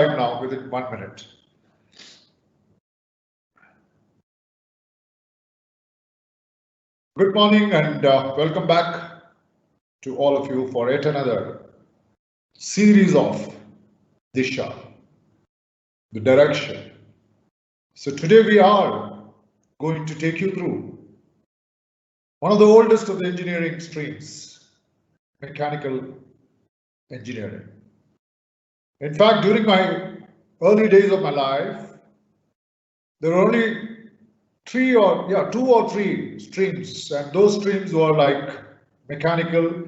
now within 1 minute. Good morning and welcome back to all of you for yet another series of Disha, the direction. So today we are going to take you through one of the oldest of the engineering streams, mechanical engineering. In fact, during my early days of my life, there were only two or three streams, and those streams were like mechanical,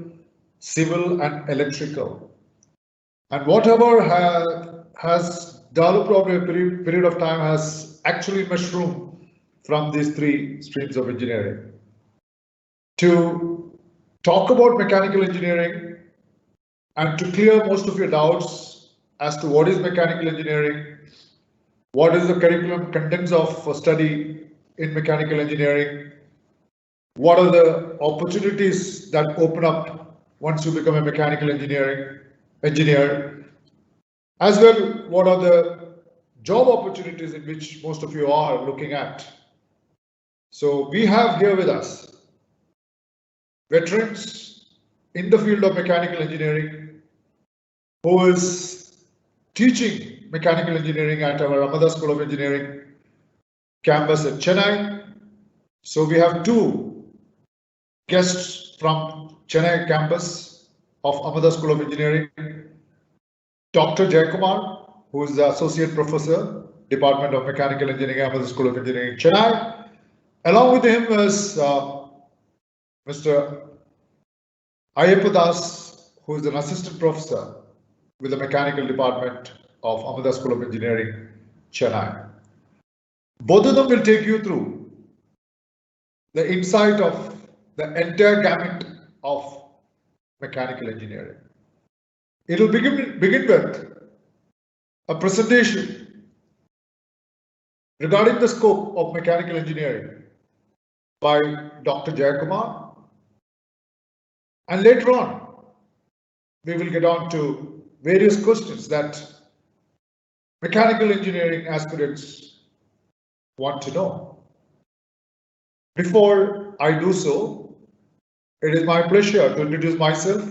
civil, and electrical. And whatever has developed over a period of time has actually mushroomed from these three streams of engineering. To talk about mechanical engineering and to clear most of your doubts as to what is mechanical engineering, what is the curriculum contents of study in mechanical engineering, what are the opportunities that open up once you become a mechanical engineer, as well what are the job opportunities in which most of you are looking at. So we have here with us veterans in the field of mechanical engineering who is teaching mechanical engineering at our Amrita School of Engineering campus at Chennai. So we have two guests from Chennai campus of Amrita School of Engineering, Dr. Jayakumar, who is the Associate Professor, Department of Mechanical Engineering, Amrita School of Engineering, Chennai. Along with him is Mr. Ayyappadas, who is an Assistant Professor with the Mechanical Department of Amrita School of Engineering, Chennai. Both of them will take you through the insight of the entire gamut of mechanical engineering. It will begin with a presentation regarding the scope of mechanical engineering by Dr. Jayakumar, and later on we will get on to various questions that mechanical engineering aspirants want to know. Before I do so, it is my pleasure to introduce myself.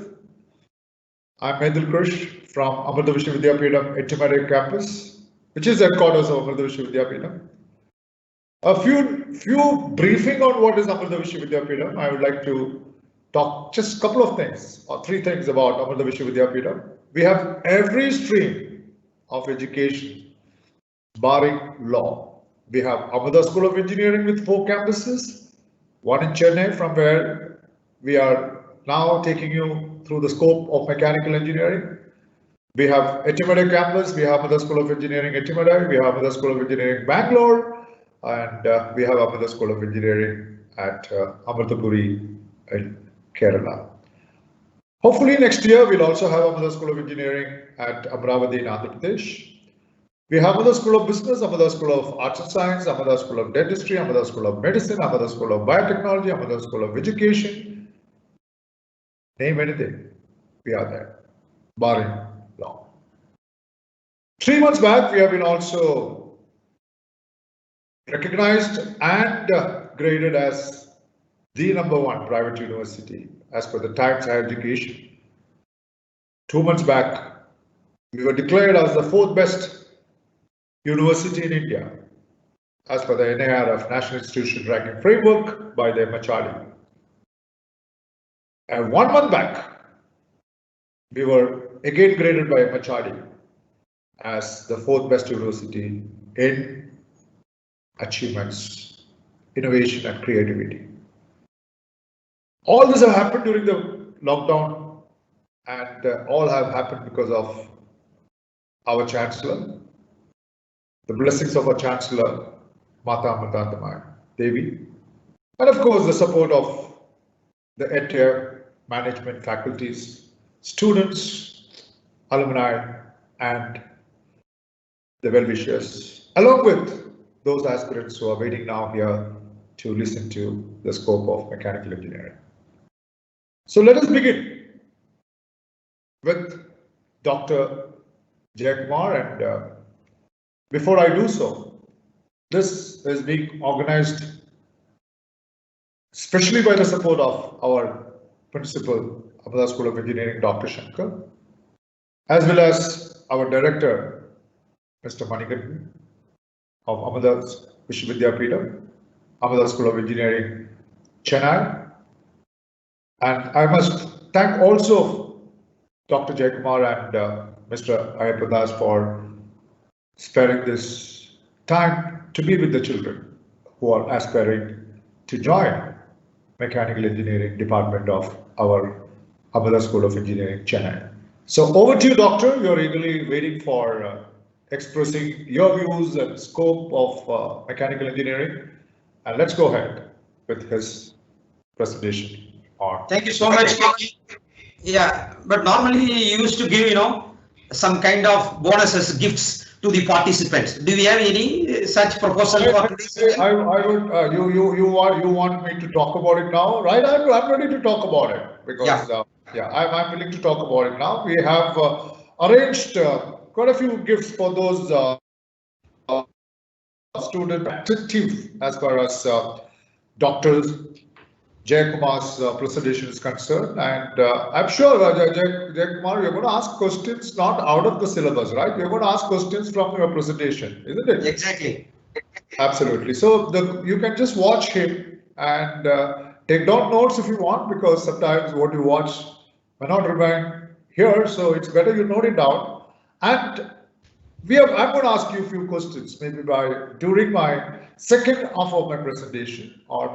I'm Medil Krish from Amrita Vidyapeetham Chennai campus, which is the headquarters of Amrita Vidyapeetham. A few briefing on what is Amrita Vidyapeetham. I would like to talk just a couple of things or three things about Amrita Vidyapeetham. We have every stream of education barring law. We have Amrita School of Engineering with 4 campuses, one in Chennai, from where we are now taking you through the scope of mechanical engineering. We have Chennai campus, we have Amrita School of Engineering at Chennai, we have Amrita School of Engineering Bangalore, and we have Amrita School of Engineering at Amritapuri in Kerala. Hopefully next year we'll also have Amrita School of Engineering at Amravati in Andhra Pradesh. We have Amrita School of Business, Amrita School of Arts and Science, Amrita School of Dentistry, Amrita School of Medicine, Amrita School of Biotechnology, Amrita School of Education. Name anything, we are there, barring law. 3 months back, we have been also recognized and graded as the #1 private university as per the Times Higher Education. 2 months back, we were declared as the 4th best university in India as per the NIRF National Institution Ranking Framework by the MHRD. And 1 month back, we were again graded by MHRD as the 4th best university in achievements, innovation and creativity. All this have happened during the lockdown, and all have happened because of our Chancellor, the blessings of our Chancellor, Mata Amrita Devi, and of course the support of the entire management, faculties, students, alumni, and the well-wishers, along with those aspirants who are waiting now here to listen to the scope of mechanical engineering. So let us begin with Dr. Jayakumar, and before I do so, this is being organized especially by the support of our principal of the School of Engineering, Dr. Shankar, as well as our director, Mr. Manikan of Vidyapeetham, Vidyapeetham School of Engineering, Chennai. And I must thank also Dr. Jayakumar and mr.Ayyappadas for sparing this time to be with the children who are aspiring to join Mechanical Engineering Department of our Amrita School of Engineering, Chennai. So over to you, Doctor. You're eagerly waiting for expressing your views and scope of mechanical engineering. And let's go ahead with his presentation. Thank you so much. Yeah, but normally you used to give, some kind of bonuses, gifts to the participants. Do we have any such proposal for today? I would. You want me to talk about it now, right? I'm ready to talk about it because I'm willing to talk about it now. We have arranged quite a few gifts for those students active as far as Dr. Jayakumar's presentation is concerned, and I'm sure Jayakumar, you're going to ask questions not out of the syllabus, right? You're going to ask questions from your presentation, isn't it? Exactly. Absolutely. So you can just watch him and take down notes if you want, because sometimes what you watch may not remain here, so it's better you note it down. And I'm going to ask you a few questions, maybe during my second half of my presentation or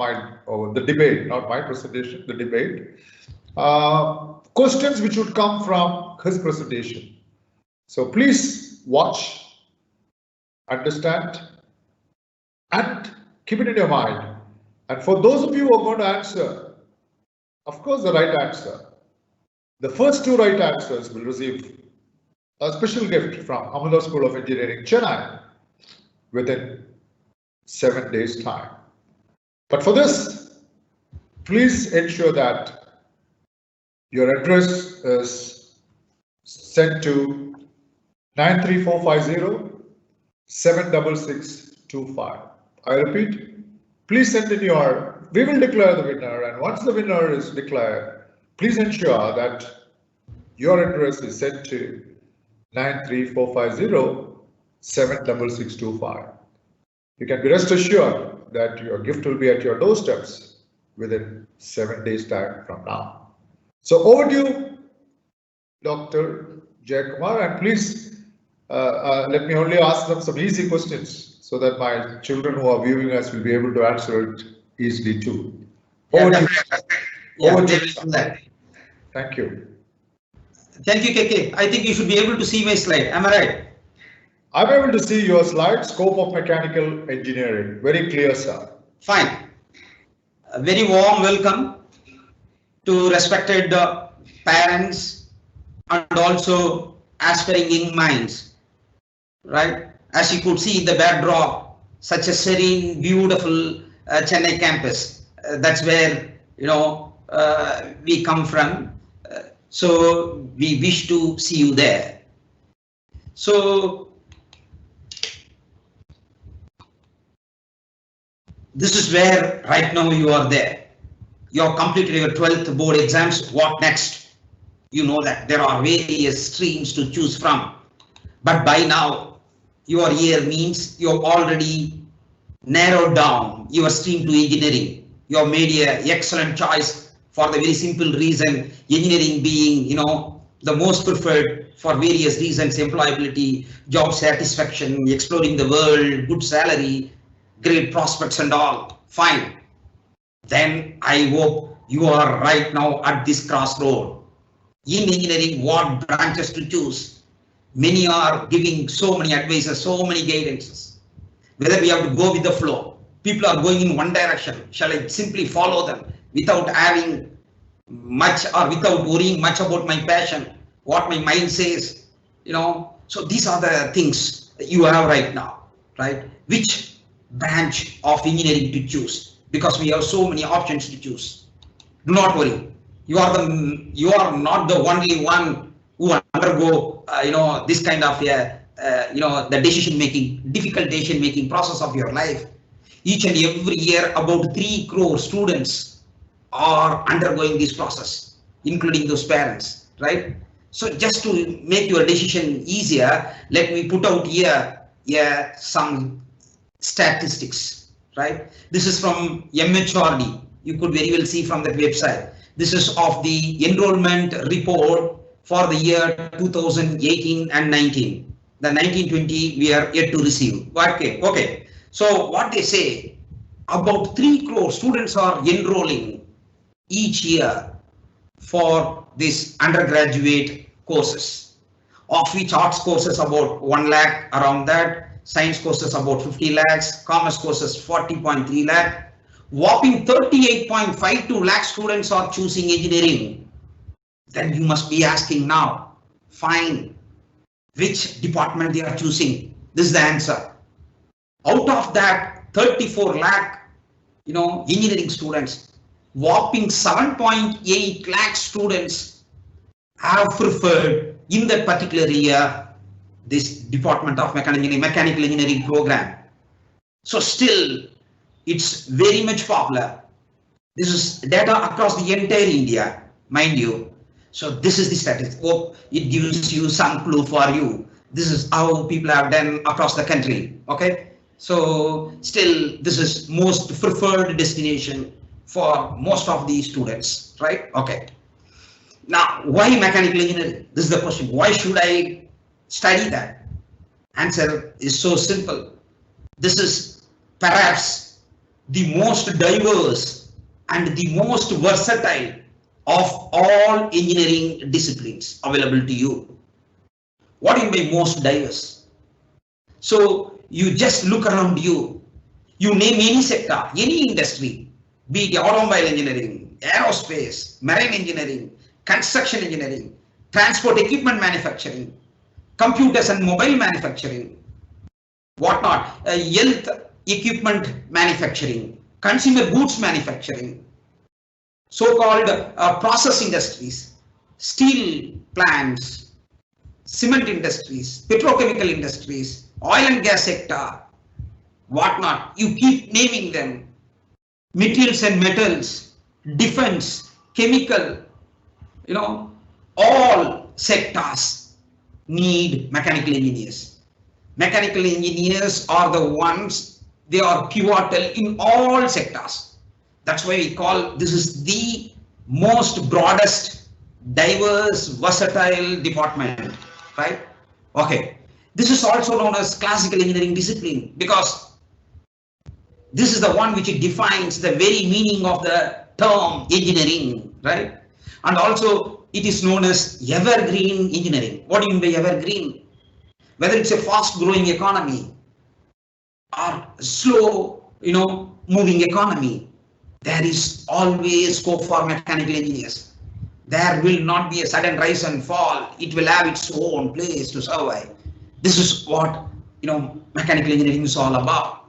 the debate, not my presentation, the debate. Questions which would come from his presentation. So please watch, understand, and keep it in your mind. And for those of you who are going to answer, of course, the right answer, the first two right answers will receive a special gift from Amrita School of Engineering, Chennai, within 7 days' time. But for this, please ensure that your address is sent to 93450 76625. I repeat, please send in we will declare the winner, and once the winner is declared, please ensure that your address is sent to 93450 76625. You can be rest assured that your gift will be at your doorsteps within 7 days' time from now. So over to you, Dr. Jayakumar, and please let me only ask them some easy questions so that my children who are viewing us will be able to answer it easily too. Over to you. Thank you. Thank you, KK. I think you should be able to see my slide. Am I right? I'm able to see your slide, scope of mechanical engineering. Very clear, sir. Fine. A very warm welcome to respected parents and also aspiring young minds. Right? As you could see in the backdrop, such a serene, beautiful Chennai campus. That's where, we come from. So we wish to see you there. So this is where right now you are there. You have completed your 12th board exams. What next? You know that there are various streams to choose from. But by now, your year means you have already narrowed down your stream to engineering. You have made an excellent choice for the very simple reason, engineering being, the most preferred for various reasons: employability, job satisfaction, exploring the world, good salary, great prospects and all. Fine. Then I hope you are right now at this crossroad. In engineering, what branches to choose? Many are giving so many advices, so many guidances. Whether we have to go with the flow. People are going in one direction. Shall I simply follow them without having much or without worrying much about my passion, what my mind says, So these are the things that you have right now, right? Which branch of engineering to choose? Because we have so many options to choose. Do not worry. You are not the only one who undergo, this kind of the difficult decision making process of your life. Each and every year, about 3 crore students are undergoing this process, including those parents, right? So just to make your decision easier, let me put out here some statistics, right? This is from MHRD. You could very well see from that website. This is of the enrollment report for the year 2018 and 19. The 1920 we are yet to receive. Okay. So what they say, about 3 crore students are enrolling each year for this undergraduate courses, of which arts courses about 1 lakh, around that, science courses about 50 lakhs, commerce courses 40.3 lakh, whopping 38.52 lakh students are choosing engineering. Then you must be asking now, fine, which department they are choosing? This is the answer. Out of that 34 lakh, engineering students, whopping 7.8 lakh students have preferred in that particular year this Department of Mechanical Engineering program. So still, it's very much popular. This is data across the entire India, mind you. So this is the statistic. Hope it gives you some clue for you. This is how people have done across the country. Okay. So still, this is most preferred destination for most of the students, right? Okay. Now, why mechanical engineering? This is the question. Why should I study that? Answer is so simple. This is perhaps the most diverse and the most versatile of all engineering disciplines available to you. What do you mean by most diverse? So you just look around you, you name any sector, any industry, be it automobile engineering, aerospace, marine engineering, construction engineering, transport equipment manufacturing, computers and mobile manufacturing, whatnot, health equipment manufacturing, consumer goods manufacturing, so-called process industries, steel plants, cement industries, petrochemical industries, oil and gas sector, whatnot. You keep naming them. Materials and metals, defense, chemical, all sectors need mechanical engineers. Mechanical engineers are the ones, they are pivotal in all sectors. That's why we call this is the most broadest, diverse, versatile department, right? Okay. This is also known as classical engineering discipline because this is the one which defines the very meaning of the term engineering, right? And also it is known as evergreen engineering. What do you mean by evergreen? Whether it's a fast growing economy or slow, moving economy, there is always scope for mechanical engineers. There will not be a sudden rise and fall. It will have its own place to survive. This is what, mechanical engineering is all about.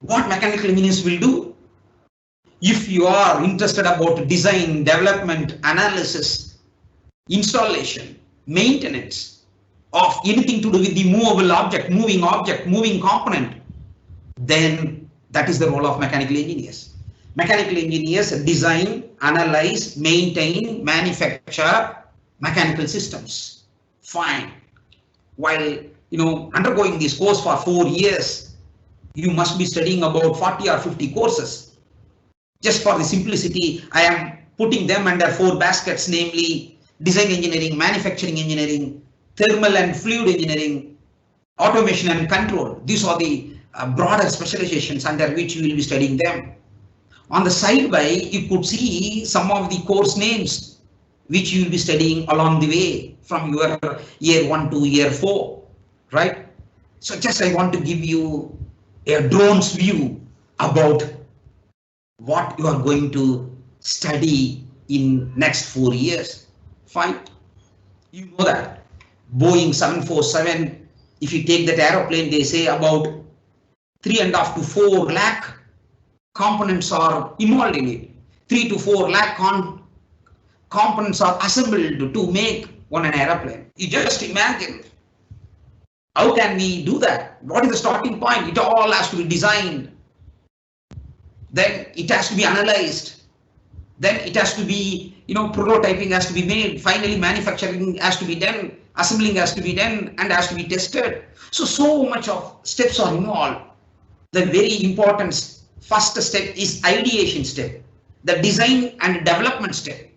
What mechanical engineers will do? If you are interested about design, development, analysis, installation, maintenance of anything to do with the movable object, moving component, then that is the role of mechanical engineers. Mechanical engineers design, analyze, maintain, manufacture mechanical systems. Fine. While undergoing this course for 4 years, you must be studying about 40 or 50 courses. Just for the simplicity, I am putting them under 4 baskets, namely design engineering, manufacturing engineering, thermal and fluid engineering, automation and control. These are the broader specializations under which you will be studying them. On the side by, you could see some of the course names which you will be studying along the way from your year 1 to year 4, right? So just I want to give you a drone's view about what you are going to study in next 4 years. Fine. You know that Boeing 747, if you take that aeroplane, they say about 3.5 to 4 lakh components are involved in it. 3 to 4 lakh components are assembled to make on an aeroplane. You just imagine, how can we do that? What is the starting point? It all has to be designed. Then it has to be analyzed. Then it has to be, prototyping has to be made. Finally, manufacturing has to be done. Assembling has to be done and has to be tested. So much of steps are involved. The very important first step is ideation step, the design and development step.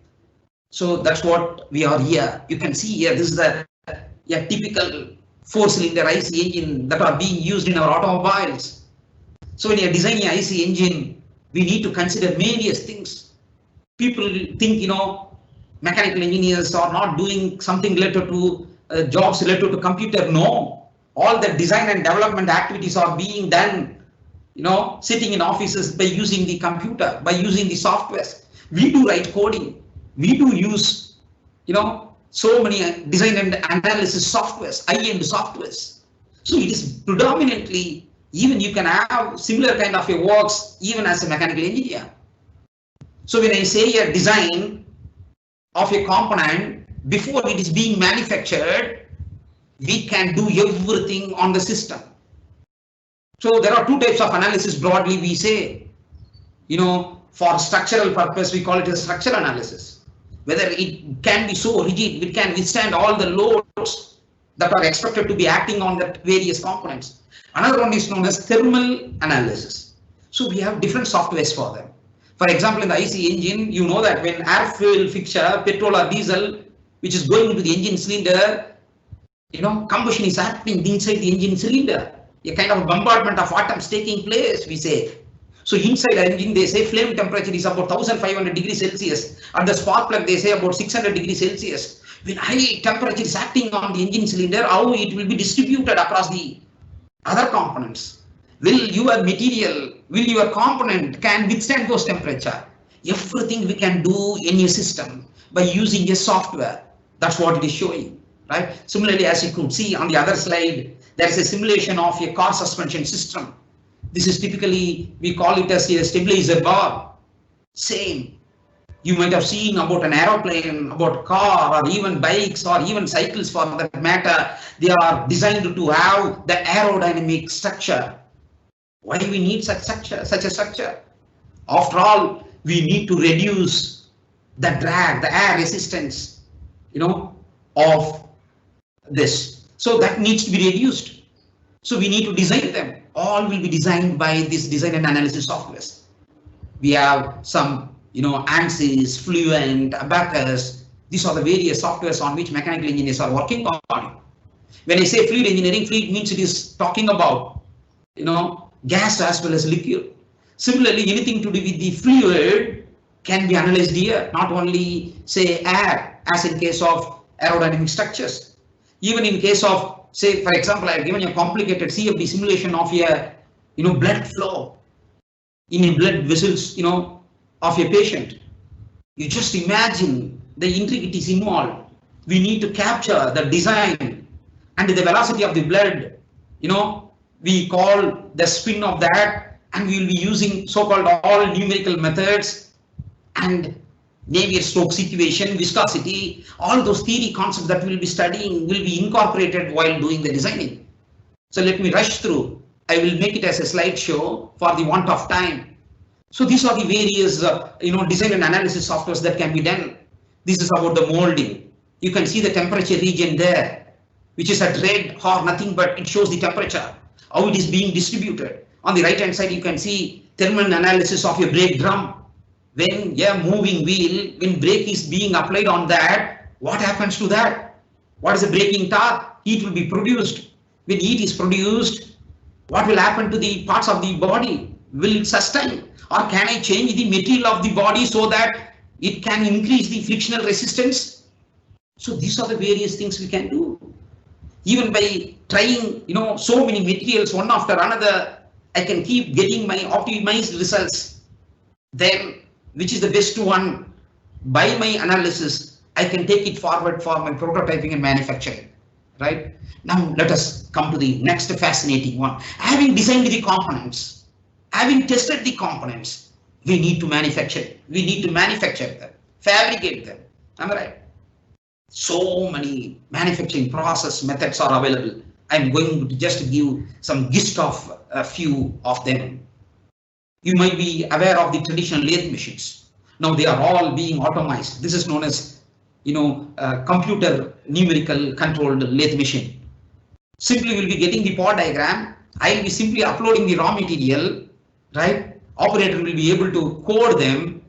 So that's what we are here. You can see here, this is a typical 4-cylinder IC engine that are being used in our automobiles. So when you are designing an IC engine, we need to consider various things. People think, mechanical engineers are not doing something related to jobs related to computer. No, all the design and development activities are being done, sitting in offices by using the computer, by using the softwares. We do write coding. We do use, so many design and analysis softwares, high-end softwares. So it is predominantly, even you can have similar kind of a works even as a mechanical engineer. So when I say a design of a component before it is being manufactured, we can do everything on the system. So there are two types of analysis broadly we say, for structural purpose, we call it a structural analysis. Whether it can be so rigid, it can withstand all the loads that are expected to be acting on the various components. Another one is known as thermal analysis. So we have different softwares for them. For example, in the IC engine, you know that when air fuel fixture, petrol or diesel, which is going into the engine cylinder, combustion is happening inside the engine cylinder. A kind of bombardment of atoms taking place, we say. So inside the engine, they say flame temperature is about 1500 degrees Celsius. At the spark plug, they say about 600 degrees Celsius. When high temperature is acting on the engine cylinder, how it will be distributed across the other components? Will your material, will your component can withstand those temperature? Everything we can do in your system by using a software. That's what it is showing, right? Similarly, as you could see on the other slide, there is a simulation of a car suspension system. This is typically, we call it as a stabilizer bar. Same. You might have seen about an aeroplane, about car, or even bikes, or even cycles for that matter. They are designed to have the aerodynamic structure. Why do we need such a structure? After all, we need to reduce the drag, the air resistance, of this. So that needs to be reduced. So we need to design them. All will be designed by this design and analysis softwares. We have some, ANSYS, Fluent, Abacus. These are the various softwares on which mechanical engineers are working on. When I say fluid engineering, fluid means it is talking about, gas as well as liquid. Similarly, anything to do with the fluid can be analyzed here, not only say air, as in case of aerodynamic structures. Even in case of, say, for example, I have given you a complicated CFD simulation of a, blood flow in a blood vessels, of a patient. You just imagine the intricacies involved. We need to capture the design and the velocity of the blood, we call the spin of that, and we will be using so-called all numerical methods and Navier-Stokes equation, viscosity, all those theory concepts that we'll be studying will be incorporated while doing the designing. So let me rush through. I will make it as a slideshow for the want of time. So these are the various, design and analysis softwares that can be done. This is about the molding. You can see the temperature region there, which is at red or nothing, but it shows the temperature, how it is being distributed. On the right hand side, you can see thermal analysis of your brake drum. When a moving wheel, when brake is being applied on that, what happens to that? What is the braking torque? Heat will be produced. When heat is produced, what will happen to the parts of the body? Will it sustain? Or can I change the material of the body so that it can increase the frictional resistance? So these are the various things we can do. Even by trying, so many materials one after another, I can keep getting my optimized results. Then, which is the best one? By my analysis, I can take it forward for my prototyping and manufacturing, right? Now let us come to the next fascinating one. Having designed the components, having tested the components, we need to manufacture. We need to manufacture them, fabricate them. Am I right? So many manufacturing process methods are available. I'm going to just give some gist of a few of them. You might be aware of the traditional lathe machines. Now they are all being automized. This is known as, computer numerical controlled lathe machine. Simply we'll be getting the pod diagram. I'll be simply uploading the raw material, right? Operator will be able to code them.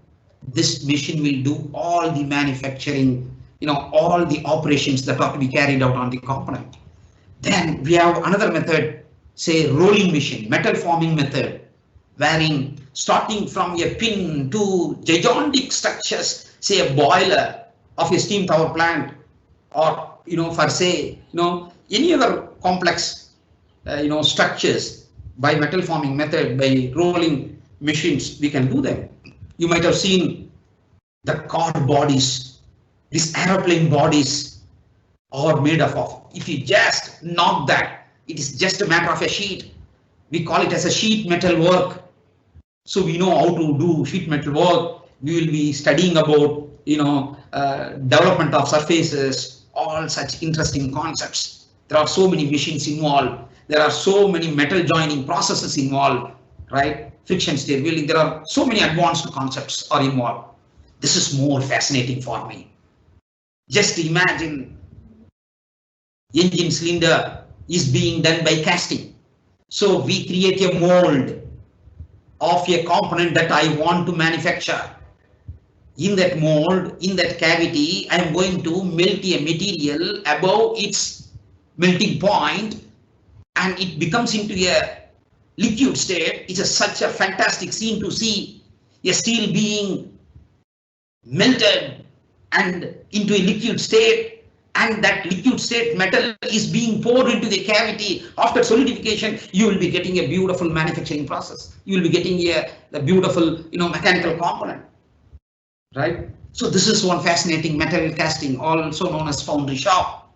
This machine will do all the manufacturing, all the operations that are to be carried out on the component. Then we have another method, say rolling machine, metal forming method, wherein starting from a pin to gigantic structures, say a boiler of a steam power plant, or for say any other complex structures, by metal forming method, by rolling machines, we can do them. You might have seen the car bodies, these aeroplane bodies are made of. If you just knock that, it is just a matter of a sheet. We call it as a sheet metal work. So we know how to do sheet metal work. We will be studying about development of surfaces, all such interesting concepts. There are so many machines involved. There are so many metal joining processes involved, right? Friction stir welding. There are so many advanced concepts are involved. This is more fascinating for me. Just imagine engine cylinder is being done by casting. So we create a mold of a component that I want to manufacture. In that mold, in that cavity, I am going to melt a material above its melting point, and it becomes into a liquid state. It's such a fantastic scene to see a steel being melted and into a liquid state, and that liquid state metal is being poured into the cavity. After solidification, you will be getting a beautiful manufacturing process. You will be getting a beautiful mechanical component, right? So this is one fascinating material casting, also known as foundry shop.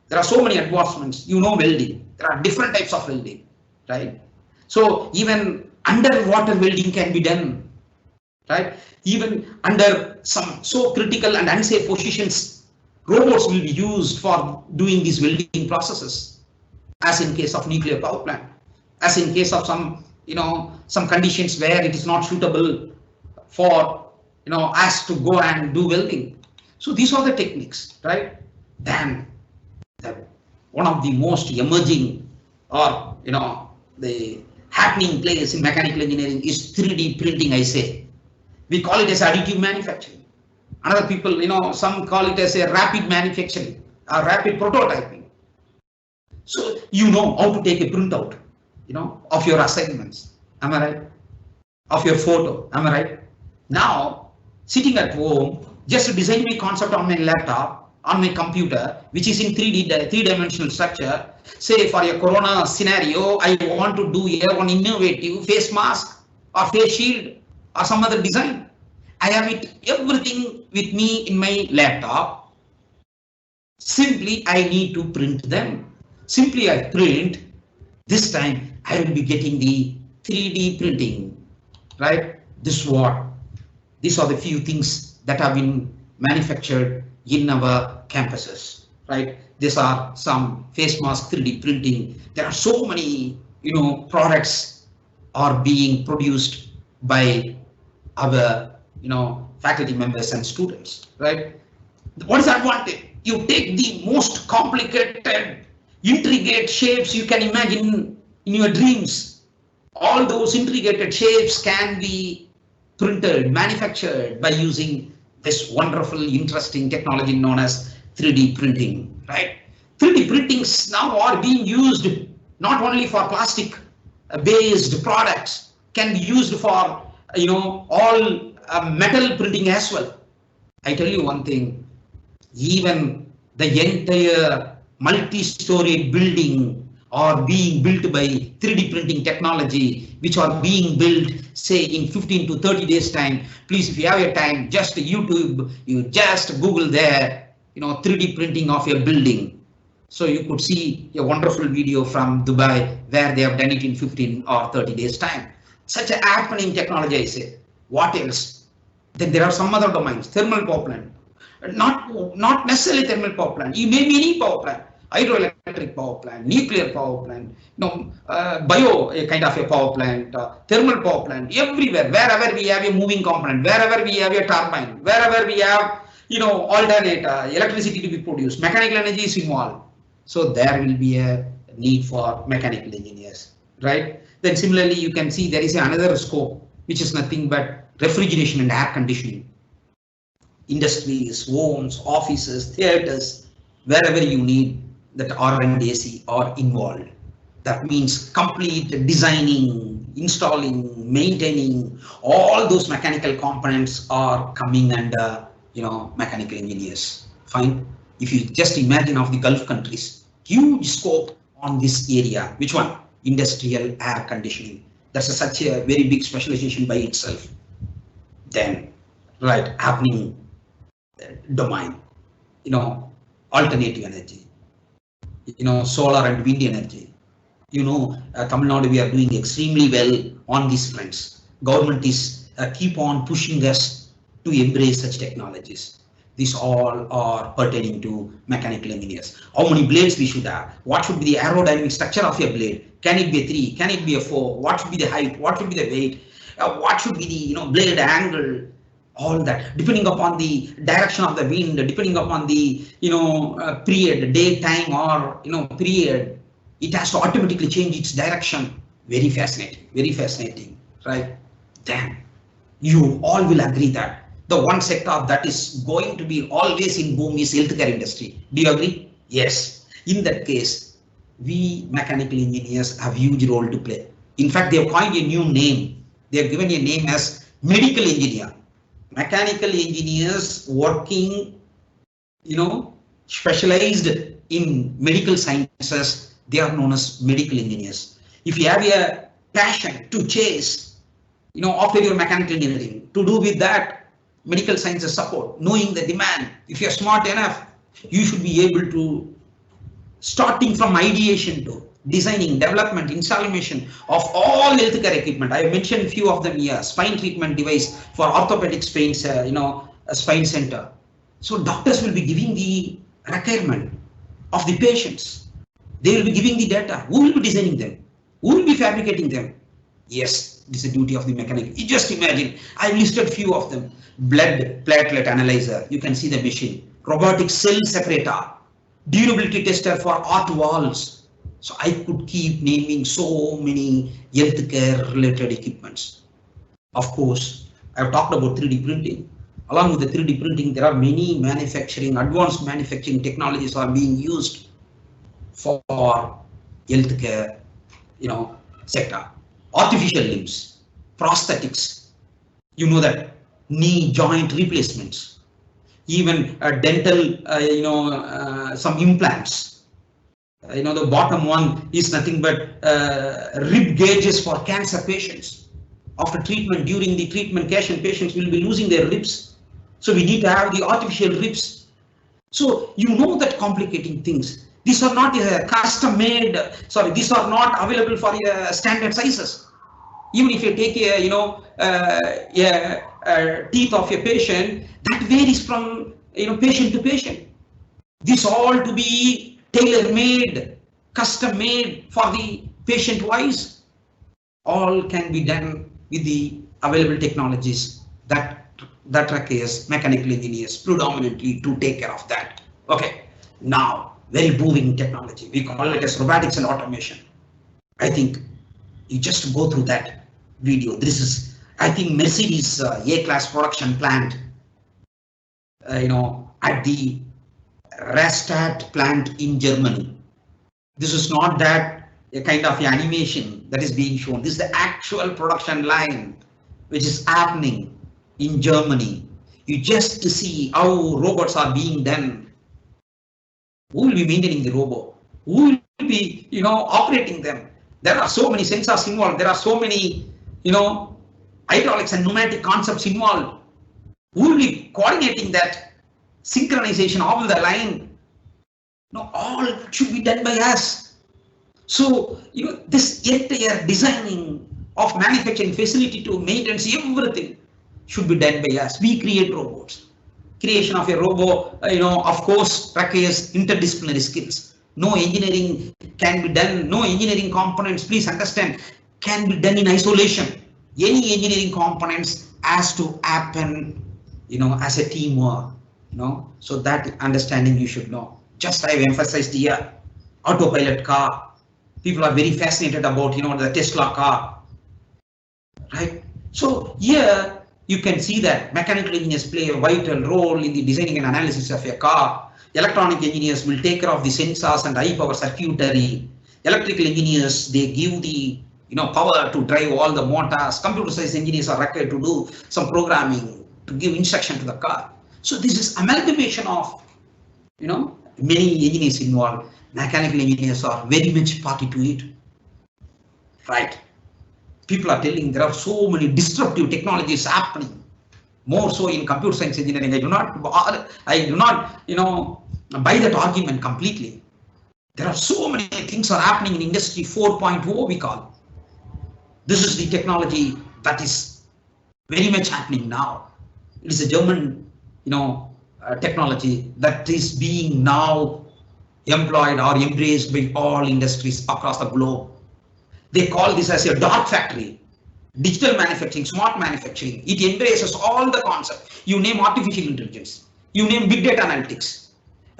There are so many advancements. Welding. There are different types of welding, right? So even underwater welding can be done, right? Even under some so critical and unsafe positions, robots will be used for doing these welding processes, as in case of nuclear power plant, as in case of some conditions where it is not suitable for us to go and do welding. So these are the techniques, right? Then one of the most emerging or the happening place in mechanical engineering is 3D printing. I say we call it as additive manufacturing. Another people, some call it as a rapid manufacturing or rapid prototyping. So how to take a printout, of your assignments. Am I right? Of your photo. Am I right? Now, sitting at home, just designing a concept on my laptop, on my computer, which is in three-dimensional structure. Say for a corona scenario, I want to do here one innovative face mask or face shield or some other design. I have everything with me in my laptop. Simply I need to print them. Simply I print. This time I will be getting the 3D printing, right? These are the few things that have been manufactured in our campuses, right? These are some face mask 3D printing. There are so many, products are being produced by our, faculty members and students, right? What is the advantage? You take the most complicated, intricate shapes you can imagine in your dreams. All those intricate shapes can be printed, manufactured by using this wonderful, interesting technology known as 3D printing, right? 3D printings now are being used not only for plastic based products, can be used for all metal printing as well. I tell you one thing, even the entire multi-story building are being built by 3D printing technology, which are being built say in 15 to 30 days time. Please, if you have your time, just YouTube, you just Google there, 3D printing of a building. So you could see a wonderful video from Dubai where they have done it in 15 or 30 days time. Such a happening technology, I say. What else? Then there are some other domains, thermal power plant, Not necessarily thermal power plant. You may be any power plant, hydroelectric power plant, nuclear power plant, bio a kind of a power plant, thermal power plant, everywhere, wherever we have a moving component, wherever we have a turbine, wherever we have, alternate electricity to be produced, mechanical energy is involved. So there will be a need for mechanical engineers, right? Then similarly, you can see there is another scope, which is nothing but refrigeration and air conditioning. Industries, homes, offices, theaters, wherever you need that R&AC are involved. That means complete designing, installing, maintaining, all those mechanical components are coming under, mechanical engineers. Fine. If you just imagine of the Gulf countries, huge scope on this area. Which one? Industrial air conditioning. That's such a very big specialization by itself. Then, right, happening domain, alternative energy, solar and wind energy. Tamil Nadu, we are doing extremely well on these fronts. Government is keep on pushing us to embrace such technologies. These all are pertaining to mechanical engineers. How many blades we should have? What should be the aerodynamic structure of a blade? Can it be a 3? Can it be a 4? What should be the height? What should be the weight? What should be the blade angle? All that, depending upon the direction of the wind, depending upon the period, daytime or period, it has to automatically change its direction. Very fascinating, right? Then you all will agree that the one sector that is going to be always in boom is healthcare industry. Do you agree? Yes. In that case, we mechanical engineers have huge role to play. In fact, they have coined a new name. They have given a name as medical engineer. Mechanical engineers working, specialized in medical sciences, they are known as medical engineers. If you have a passion to chase, after your mechanical engineering, to do with that, medical sciences support, knowing the demand, if you're smart enough, you should be able to, starting from ideation to designing, development, installation of all healthcare equipment. I have mentioned a few of them here. Spine treatment device for orthopedic spines, a spine center. So doctors will be giving the requirement of the patients. They will be giving the data. Who will be designing them? Who will be fabricating them? Yes, this is the duty of the mechanic. You just imagine, I listed few of them. Blood platelet analyzer, you can see the machine. Robotic cell separator, durability tester for art walls. So I could keep naming so many healthcare related equipments. Of course, I've talked about 3D printing. Along with the 3D printing, there are many advanced manufacturing technologies are being used for healthcare, sector. Artificial limbs, prosthetics, that knee joint replacements, even dental, some implants. The bottom one is nothing but rib gauges for cancer patients. After treatment, during the treatment, patients will be losing their ribs. So we need to have the artificial ribs. So that complicating things. These are not custom made. Sorry, these are not available for standard sizes. Even if you take teeth of a patient, that varies from patient to patient. This all to be tailor-made, custom-made for the patient-wise. All can be done with the available technologies that requires mechanical engineers predominantly to take care of that. Okay, now very booming technology. We call it as robotics and automation. I think you just go through that video. This is, I think, Mercedes A-class production plant. At the Rastatt plant in Germany. This is not that a kind of animation that is being shown. This is the actual production line which is happening in Germany. You just to see how robots are being done. Who will be maintaining the robot? Who will be operating them? There are so many sensors involved. There are so many hydraulics and pneumatic concepts involved. Who will be coordinating that? Synchronization of the line, all should be done by us. So this entire designing of manufacturing facility to maintenance, everything should be done by us. We create robots. Creation of a robo, of course, requires interdisciplinary skills. No engineering can be done, no engineering components, please understand, can be done in isolation. Any engineering components has to happen, as a teamwork, so that understanding you should know. Just I have emphasized here, autopilot car. People are very fascinated about, the Tesla car, right? So here you can see that mechanical engineers play a vital role in the designing and analysis of a car. Electronic engineers will take care of the sensors and high power circuitry. Electrical engineers, they give the power to drive all the motors. Computer science engineers are required to do some programming to give instruction to the car. So this is amalgamation of many engineers involved. Mechanical engineers are very much party to it, right? People are telling there are so many disruptive technologies happening, more so in computer science engineering. I do not buy that argument completely. There are so many things are happening in industry 4.0 we call. This is the technology that is very much happening now. It is a German technology that is being now employed or embraced by all industries across the globe. They call this as a dark factory, digital manufacturing, smart manufacturing. It embraces all the concepts. You name artificial intelligence, you name big data analytics,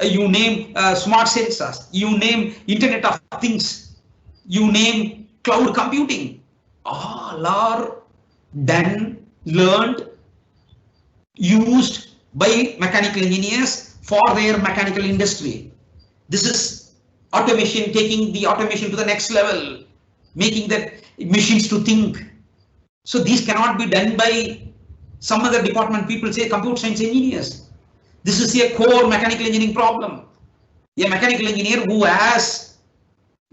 you name smart sensors, you name Internet of Things, you name cloud computing. All are done, learned, used by mechanical engineers for their mechanical industry. This is automation, taking the automation to the next level, making the machines to think. So these cannot be done by some other department. People say computer science engineers. This is a core mechanical engineering problem. A mechanical engineer who has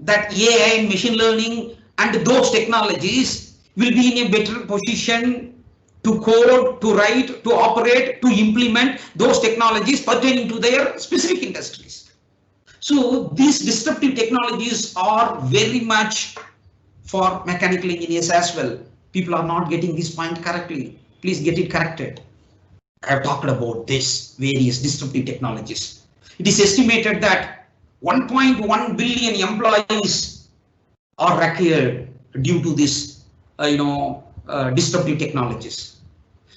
that AI and machine learning and those technologies will be in a better position to code, to write, to operate, to implement those technologies pertaining to their specific industries. So these disruptive technologies are very much for mechanical engineers as well. People are not getting this point correctly. Please get it corrected. I have talked about this various disruptive technologies. It is estimated that 1.1 billion employees are required due to this, disruptive technologies,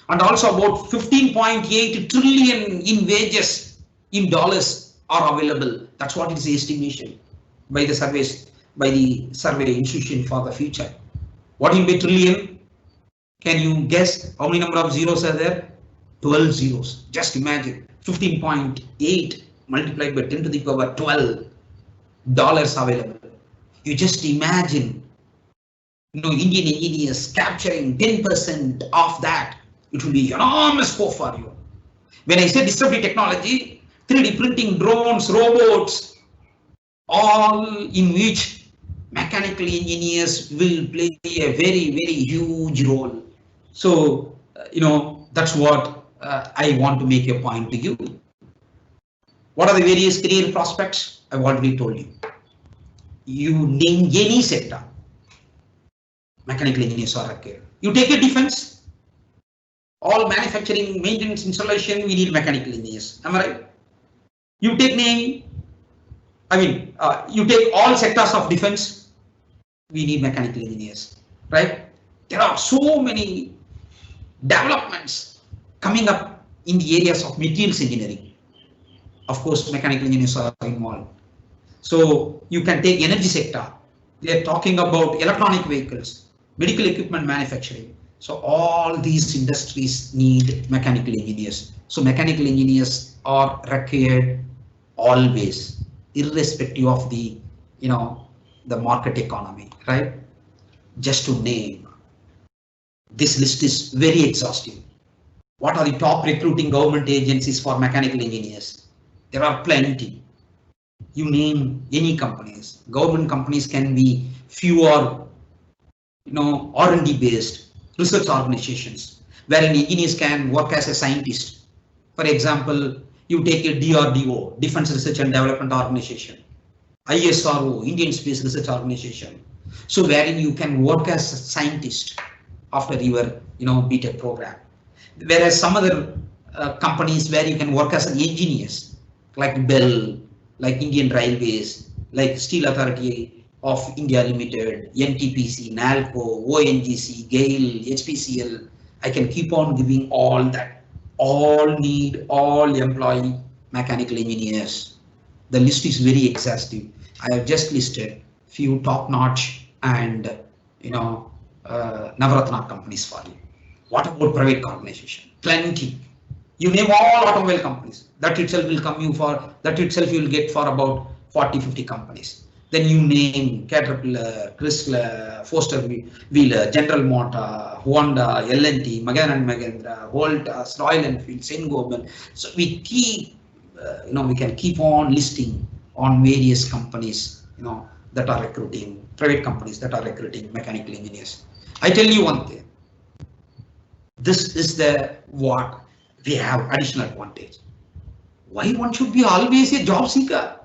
and also about 15.8 trillion in wages in dollars are available. That's what is the estimation by the surveys, by the survey institution for the future. What do you mean by trillion? Can you guess how many number of zeros are there? 12 zeros. Just imagine 15.8 multiplied by 10 to the power 12 dollars available. You just imagine, Indian engineers capturing 10% of that. It will be enormous scope for you. When I say disruptive technology, 3D printing, drones, robots, all in which mechanical engineers will play a very, very huge role. So, that's what I want to make a point to you. What are the various career prospects? I've already told you. You name any sector, mechanical engineers are required. You take a defense, all manufacturing, maintenance, installation, we need mechanical engineers. Am I right? You take you take all sectors of defense, we need mechanical engineers, right? There are so many developments coming up in the areas of materials engineering. Of course, mechanical engineers are involved. So you can take energy sector. They are talking about electronic vehicles, medical equipment manufacturing. So all these industries need mechanical engineers. So mechanical engineers are required always, irrespective of the, the market economy, right? Just to name. This list is very exhaustive. What are the top recruiting government agencies for mechanical engineers? There are plenty. You name any companies. Government companies can be fewer, R&D based research organizations, wherein engineers can work as a scientist. For example, you take a DRDO, Defense Research and Development Organization, ISRO, Indian Space Research Organization. So wherein you can work as a scientist after your, BTech program. Whereas some other companies where you can work as an engineers, like Bell, like Indian Railways, like Steel Authority of India Limited, NTPC, NALCO, ONGC, GAIL, HPCL. I can keep on giving all that. All need, all employ mechanical engineers. The list is very exhaustive. I have just listed few top-notch and Navaratna companies for you. What about private organization? Plenty. You name all automobile companies. That itself will come you for, that itself you will get for about 40-50 companies. Then you name Caterpillar, Chrysler, Foster Wheeler, General Motors, Honda, L&T, Magan and Magendra, Voltas, Royal Enfield, Saint-Gobain. So we keep, we can keep on listing on various companies, that are recruiting, private companies that are recruiting mechanical engineers. I tell you one thing. This is the what we have additional advantage. Why one should be always a job seeker?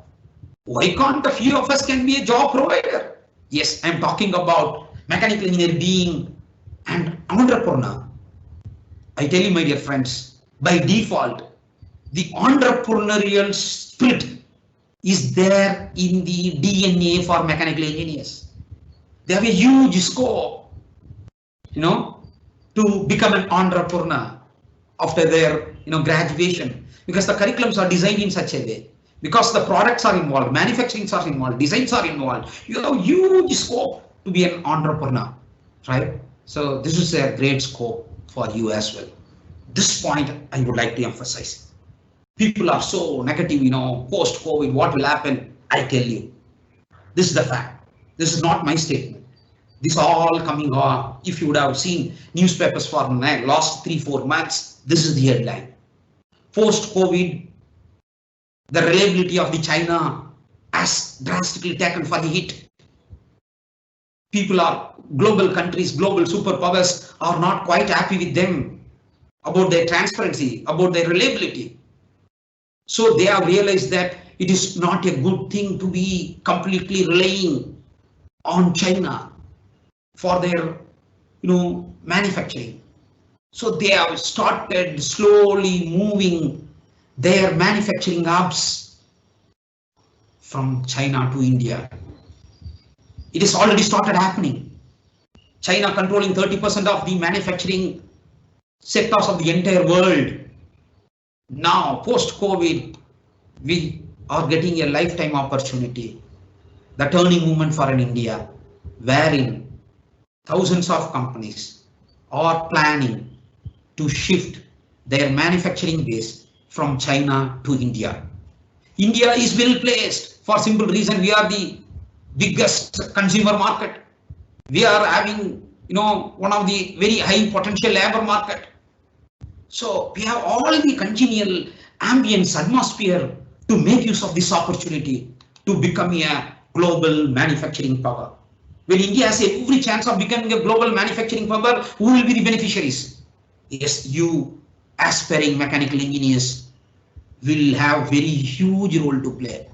Why can't a few of us can be a job provider? Yes, I'm talking about mechanical engineer being an entrepreneur. I tell you, my dear friends, by default, the entrepreneurial spirit is there in the DNA for mechanical engineers. They have a huge scope, to become an entrepreneur after their graduation, because the curriculums are designed in such a way, because the products are involved, manufacturing are involved, designs are involved. You have huge scope to be an entrepreneur, right? So this is a great scope for you as well. This point I would like to emphasize. People are so negative, post-COVID, what will happen? I tell you, this is the fact. This is not my statement. This all coming on. If you would have seen newspapers for the last 3-4 months, this is the headline. Post-COVID, the reliability of the China has drastically taken for a hit. People are, global countries, global superpowers are not quite happy with them about their transparency, about their reliability. So they have realized that it is not a good thing to be completely relying on China for their, manufacturing. So they have started slowly moving their manufacturing hubs from China to India. It has already started happening. China controlling 30% of the manufacturing sectors of the entire world. Now, post-COVID, we are getting a lifetime opportunity, the turning moment for an India, wherein thousands of companies are planning to shift their manufacturing base from China to India. India is well placed for simple reason. We are the biggest consumer market. We are having, one of the very high potential labor market. So we have all the congenial ambience, atmosphere to make use of this opportunity to become a global manufacturing power. When India has every chance of becoming a global manufacturing power, who will be the beneficiaries? Yes, you aspiring mechanical engineers will have very huge role to play.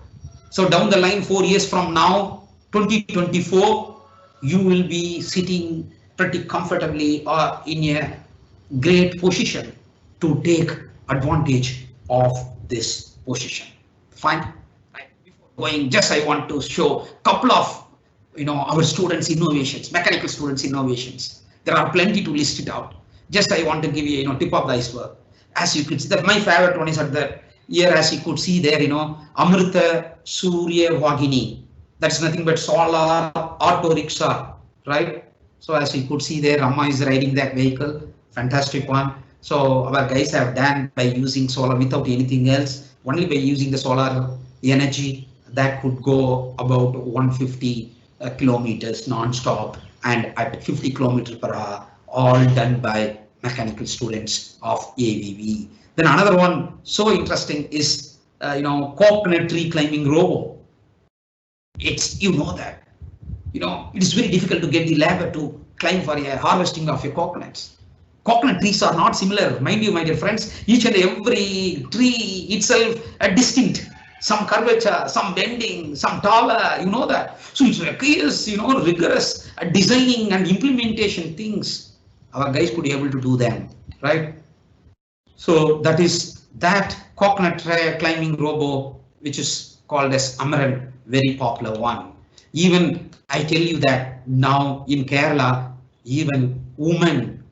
So down the line, 4 years from now, 2024, you will be sitting pretty comfortably or in a great position to take advantage of this position. Fine. Right. Before going, just I want to show a couple of our students' innovations, mechanical students' innovations. There are plenty to list it out. Just I want to give you tip of the iceberg. As you could see, that my favorite one is at the here, as you could see there, Amrita Surya Vagini. That's nothing but solar auto rickshaw, right? So as you could see there, Amma is riding that vehicle. Fantastic one. So our guys have done by using solar without anything else, only by using the solar energy that could go about 150 kilometers non-stop and at 50 kilometers per hour, all done by mechanical students of AVV. Then another one so interesting is coconut tree climbing Robo. It's that it is very difficult to get the labor to climb for a harvesting of your coconuts. Coconut trees are not similar, mind you, my dear friends. Each and every tree itself a distinct, some curvature, some bending, some taller, that. So it requires rigorous designing and implementation things. Our guys could be able to do them, right? So that is that coconut climbing robo, which is called as Amaran, very popular one. Even I tell you that now in Kerala, even women,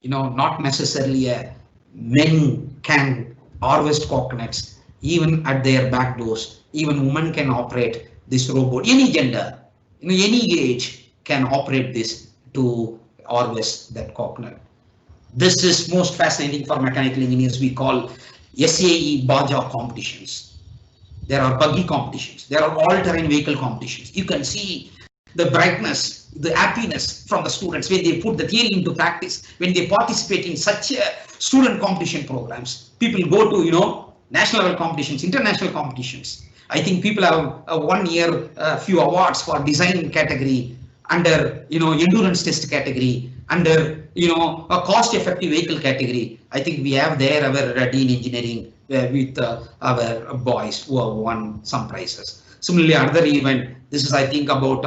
not necessarily men can harvest coconuts, even at their back doors. Even women can operate this robot. Any gender, any age can operate this to harvest that coconut. This is most fascinating for mechanical engineers. We call SAE Baja competitions. There are buggy competitions. There are all-terrain vehicle competitions. You can see the brightness, the happiness from the students when they put the theory into practice, when they participate in such student competition programs. People go to, national level competitions, international competitions. I think people have 1 year few awards for design category, under, endurance test category, under, a cost effective vehicle category. I think we have there our dean engineering with our boys who have won some prizes. Similarly, another event, this is I think about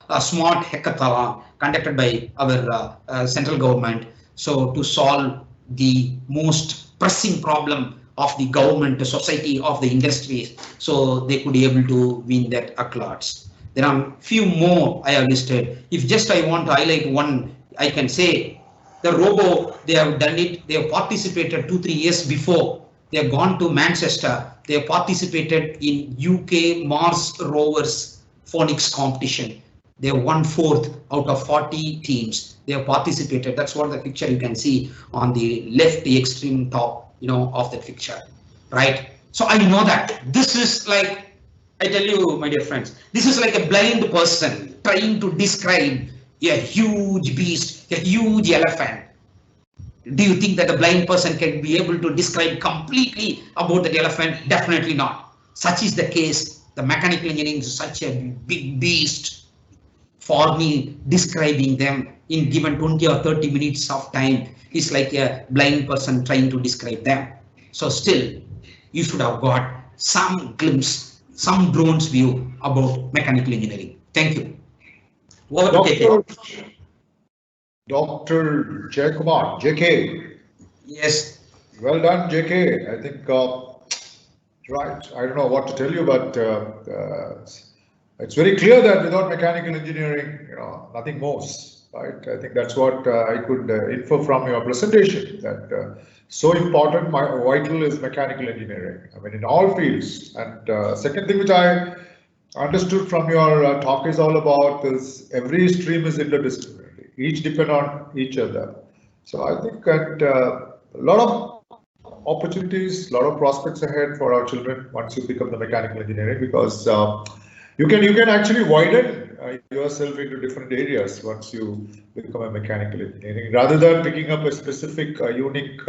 a smart hackathon conducted by our central government. So to solve the most pressing problem of the government, the society, of the industries, so they could be able to win that accolades. There are few more I have listed. If just I want to highlight one, I can say the Robo, they have done it. They have participated 2-3 years before. They have gone to Manchester. They have participated in UK Mars rovers phonics competition. They have won 4th out of 40 teams. They have participated. That's what the picture you can see on the left extreme top, of the picture, right? So I know that this is like, I tell you, my dear friends, this is like a blind person trying to describe a huge beast, a huge elephant. Do you think that a blind person can be able to describe completely about that elephant? Definitely not. Such is the case. The mechanical engineering is such a big beast. For me, describing them in given 20 or 30 minutes of time is like a blind person trying to describe them. So still, you should have got some glimpse, some drone's view about mechanical engineering. Thank you. Over to KK. Dr. Jayakumar, JK. Yes. Well done, JK. I think, right, I don't know what to tell you, but it's very clear that without mechanical engineering, nothing moves, right? I think that's what I could infer from your presentation, that so important, vital is mechanical engineering. I mean, in all fields. And second thing which I understood from your talk is all about is every stream is interdisciplinary, each depend on each other. So I think that a lot of opportunities, a lot of prospects ahead for our children once you become the mechanical engineering, because you can actually widen yourself into different areas once you become a mechanical engineering, rather than picking up a specific unique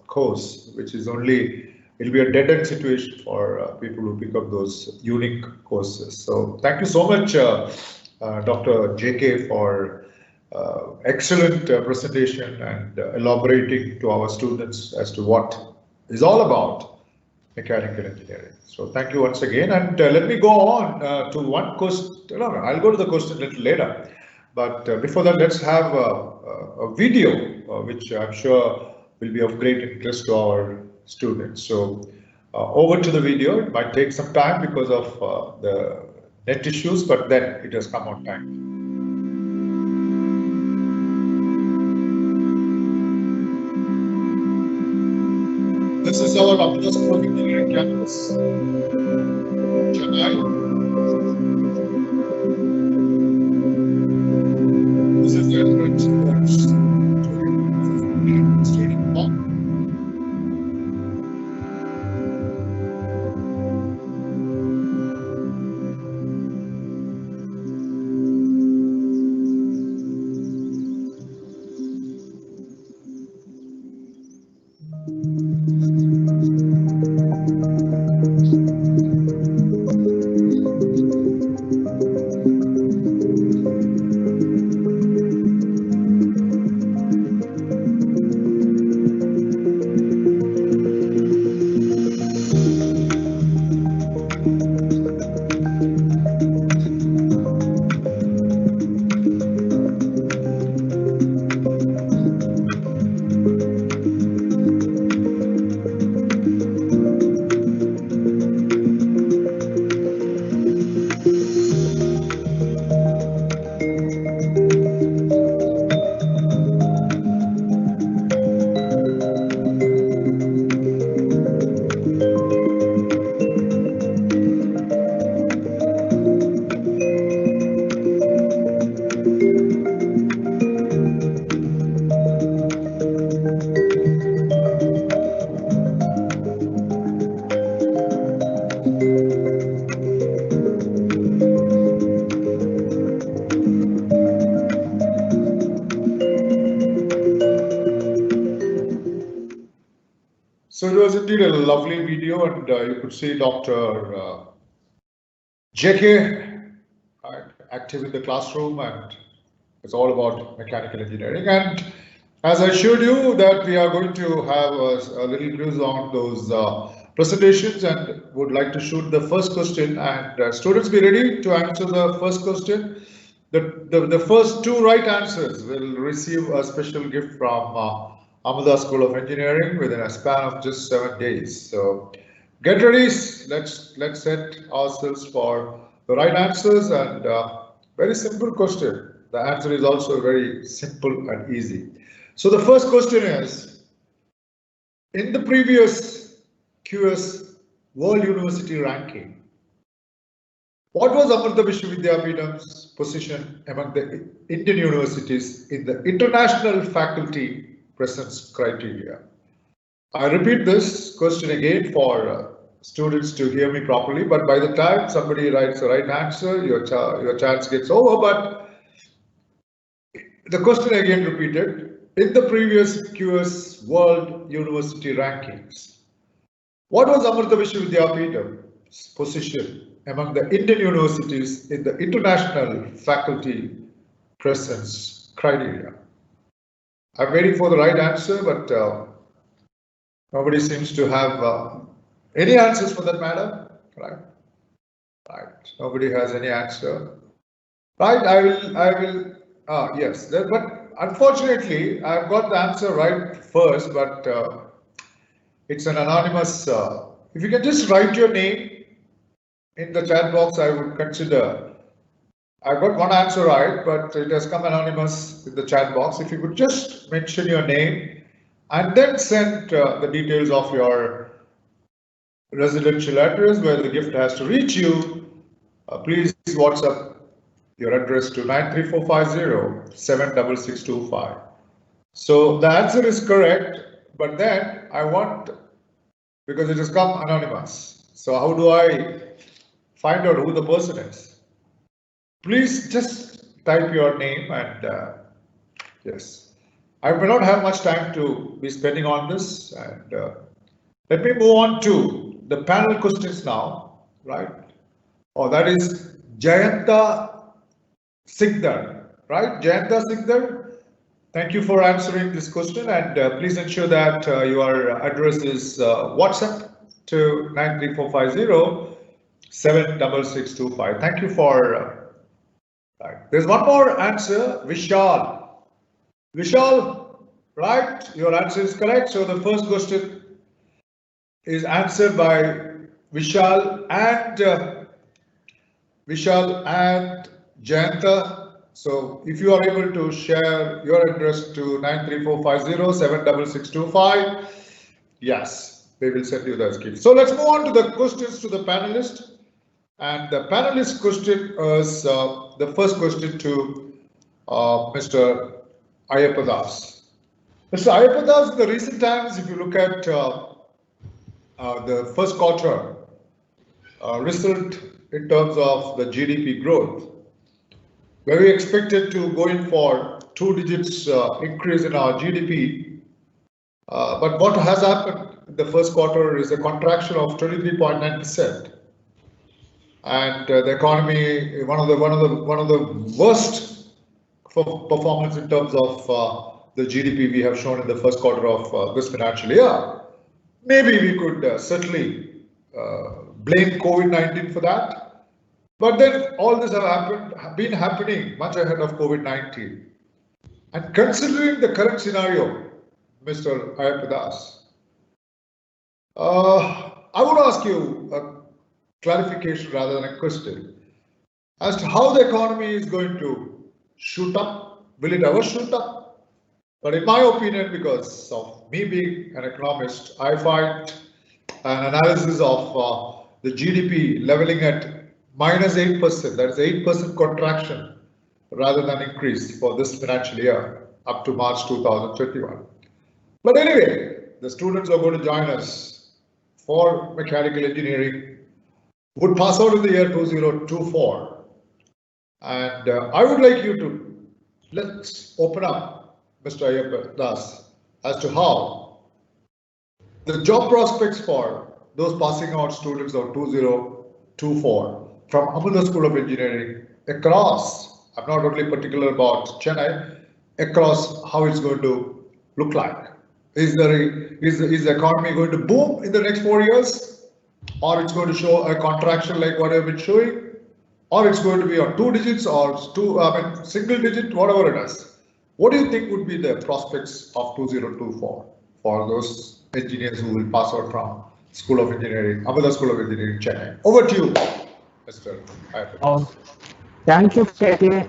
course, which is only, it'll be a dead-end situation for people who pick up those unique courses. So thank you so much, Dr. JK, for excellent presentation and elaborating to our students as to what is all about mechanical engineering. So thank you once again, and let me go on to one question. No, I'll go to the question a little later, but before that, let's have a video which I'm sure will be of great interest to our students. So over to the video. It might take some time because of the net issues, but then it has come on time. This is our Amrita Engineering campus, Chennai. This is the entrance stadium hall. So it was indeed a lovely video, and you could see Dr. JK active in the classroom, and it's all about mechanical engineering. And as I showed you that we are going to have a little quiz on those presentations, and would like to shoot the first question, and students be ready to answer the first question. The first two right answers will receive a special gift from Amrita School of Engineering within a span of just 7 days. So get ready. Let's set ourselves for the right answers, and very simple question. The answer is also very simple and easy. So the first question is, in the previous QS World University ranking, what was Amrita Vidyapeetham's position among the Indian universities in the international faculty presence criteria? I repeat this question again for students to hear me properly, but by the time somebody writes the right answer, your chance gets over. But the question again repeated, in the previous QS World University rankings, what was Amrita Vidyapeetham's position among the Indian universities in the international faculty presence criteria? I'm waiting for the right answer, but nobody seems to have any answers for that matter, right? Right. Nobody has any answer. Right. I will. Yes. But unfortunately, I've got the answer right first, but it's an anonymous. If you can just write your name in the chat box, I would consider. I got one answer right, but it has come anonymous in the chat box. If you could just mention your name and then send the details of your residential address where the gift has to reach you, please WhatsApp your address to 93450 So the answer is correct, but then I want, because it has come anonymous. So how do I find out who the person is? Please just type your name, and yes, I may not have much time to be spending on this, and let me move on to the panel questions now, right? Oh, that is Jayanta Sigdar, right? Jayanta Sigdar, thank you for answering this question, and please ensure that your address is WhatsApp to 93450 Thank you for. Right. There's one more answer, Vishal. Vishal, right? Your answer is correct. So the first question is answered by Vishal and Jayanta. So if you are able to share your address to 93450 yes, they will send you the gift. So let's move on to the questions to the panelists. And the panelist question is the first question to Mr. Ayyappadas. Mr. Ayyappadas, in the recent times, if you look at the first quarter result in terms of the GDP growth, where we expected to go in for 2 digits increase in our GDP, but what has happened in the first quarter is a contraction of 23.9%. And the economy, one of the worst performance in terms of the GDP we have shown in the first quarter of this financial year. Maybe we could certainly blame COVID-19 for that, but then all this have been happening much ahead of COVID-19. And considering the current scenario, Mr. Ayyappadas, I would ask you a clarification rather than a question as to how the economy is going to shoot up. Will it ever shoot up? But in my opinion, because of me being an economist, I find an analysis of the GDP leveling at -8%, that is 8% contraction rather than increase for this financial year up to March 2021. But anyway, the students are going to join us for mechanical engineering would pass out in the year 2024. And I would like you to, let's open up, Mr. Ayyappadas, as to how The job prospects for those passing out students of 2024 from Amrita School of Engineering across, I'm not only particular about Chennai, across how it's going to look like. Is the economy going to boom in the next 4 years? Or it's going to show a contraction like what I've been showing? Or it's going to be on 2 digits or single digit, whatever it is. What do you think would be the prospects of 2024 for those engineers who will pass out from School of Engineering, Amrita School of Engineering, Chennai? Over to you, Mr. Ayyappadas. Thank you, KK,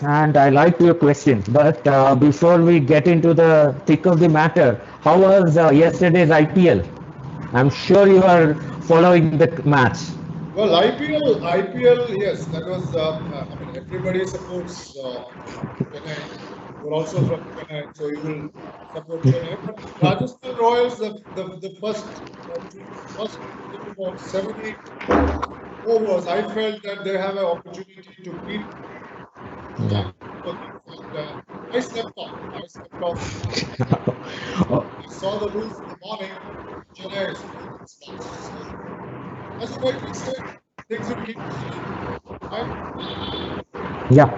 and I like your question. But before we get into the thick of the matter, how was yesterday's IPL? I'm sure you are following the match. Well, IPL, yes, that was. Everybody supports Chennai. You're also from Chennai, so you will support Chennai. But Rajasthan Royals, the first about 7-8 overs, I felt that they have an opportunity to beat. Yeah. And I stepped off. I saw the rules in the morning. Chennai is slots. As you rightly said, things will keep changing. Yeah.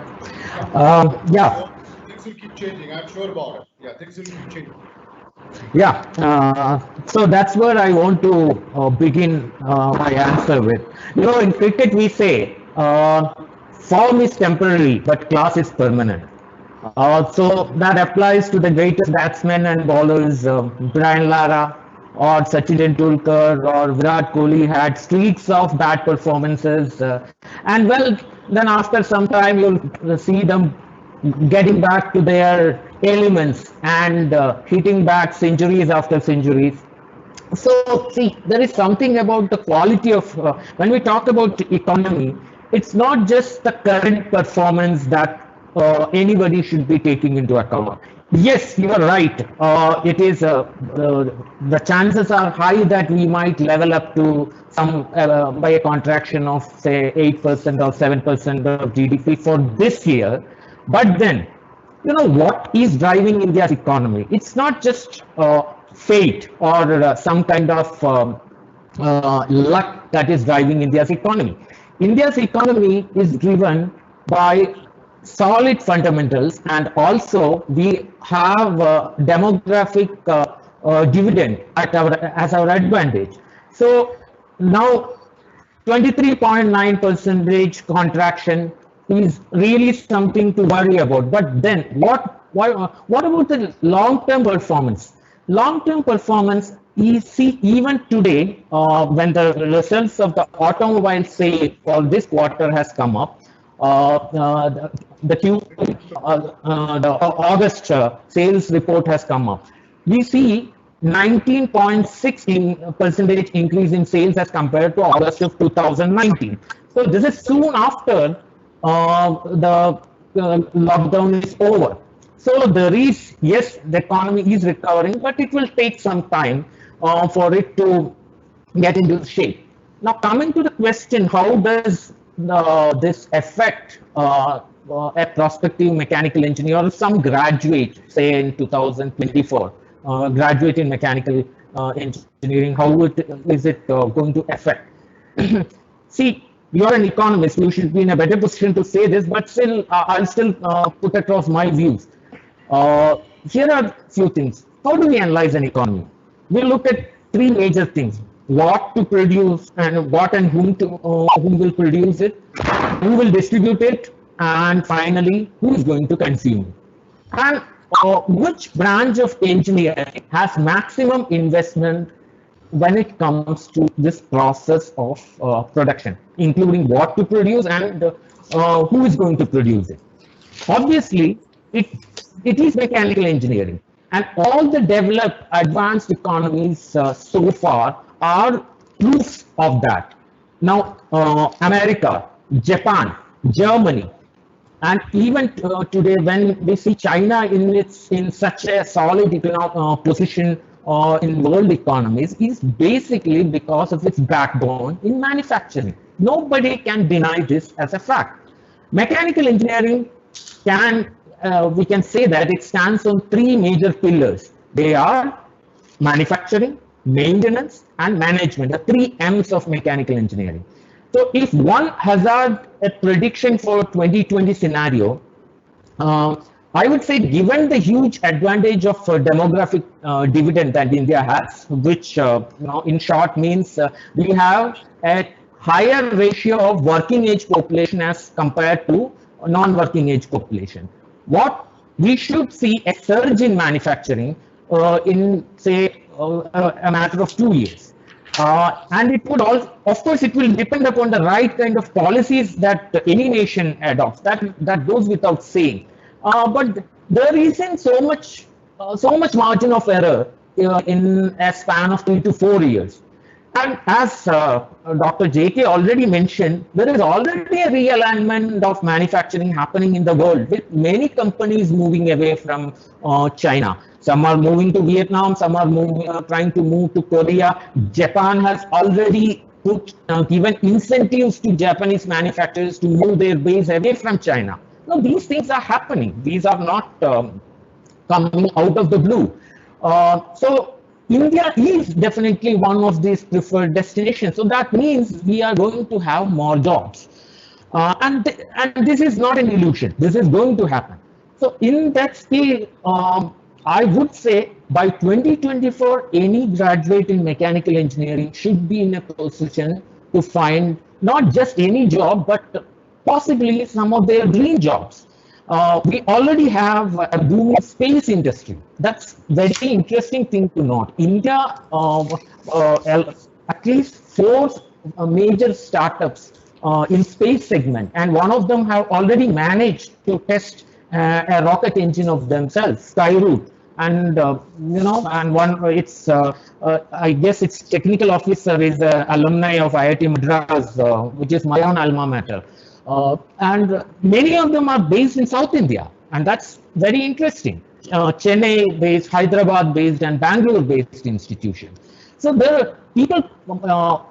Things will keep changing. I'm sure about it. Yeah, things will keep changing. Yeah, so that's where I want to begin my answer with. You know, in cricket we say form is temporary, but class is permanent. So that applies to the greatest batsmen and bowlers, Brian Lara or Sachin Tendulkar or Virat Kohli had streaks of bad performances, and well, then after some time you'll see them getting back to their elements and hitting back centuries after centuries. So see, there is something about the quality of when we talk about economy, it's not just the current performance that anybody should be taking into account. Yes, you are right. It is the chances are high that we might level up to some by a contraction of say 8% or 7% of GDP for this year. But then, you know, what is driving India's economy? It's not just fate or some kind of luck that is driving India's economy. India's economy is driven by solid fundamentals, and also we have demographic dividend as our advantage. So now 23.9% contraction is really something to worry about. But then what about the long-term performance? Long-term performance is, see, even today, when the results of the automobile sale for this quarter has come up, the August sales report has come up. We see 19.6% increase in sales as compared to August of 2019. So this is soon after the lockdown is over. So there is, yes, the economy is recovering, but it will take some time for it to get into shape. Now, coming to the question, how does this affect a prospective mechanical engineer or some graduate, say in 2024, graduate in mechanical engineering, how is it going to affect? See, you're an economist, you should be in a better position to say this, but still, I'll still put across my views. Here are a few things. How do we analyze an economy? We look at three major things: what to produce, and what and whom will produce it, who will distribute it, and finally, who is going to consume it. And which branch of engineering has maximum investment when it comes to this process of production, including what to produce and who is going to produce it. Obviously, it is mechanical engineering, and all the developed advanced economies so far are proofs of that. Now, America, Japan, Germany, and even today, when we see China in such a solid economic position in world economies, is basically because of its backbone in manufacturing. Nobody can deny this as a fact. Mechanical engineering we can say that it stands on three major pillars. They are manufacturing, maintenance, and management, the 3 M's of mechanical engineering. So if one hazard a prediction for 2020 scenario, I would say, given the huge advantage of demographic dividend that India has, which in short means we have a higher ratio of working age population as compared to non-working age population. What we should see a surge in manufacturing in, say, a matter of 2 years. And it would also, of course, it will depend upon the right kind of policies that any nation adopts. That goes without saying. But there isn't so much margin of error in a span of 3 to 4 years. And as Dr. JK already mentioned, there is already a realignment of manufacturing happening in the world, with many companies moving away from China. Some are moving to Vietnam, some are trying to move to Korea. Japan has already given incentives to Japanese manufacturers to move their base away from China. Now, these things are happening. These are not coming out of the blue. So India is definitely one of these preferred destinations. So that means we are going to have more jobs. And this is not an illusion. This is going to happen. So in that scale, I would say by 2024, any graduate in mechanical engineering should be in a position to find not just any job, but possibly some of their dream jobs. We already have a booming space industry. That's very interesting thing to note. India, at least 4 major startups in space segment, and one of them have already managed to test a rocket engine of themselves, Skyroot. And and one, it's I guess its technical officer is an alumni of IIT Madras, which is my own alma mater. And many of them are based in South India, and that's very interesting. Chennai based, Hyderabad based, and Bangalore based institutions. So there are people,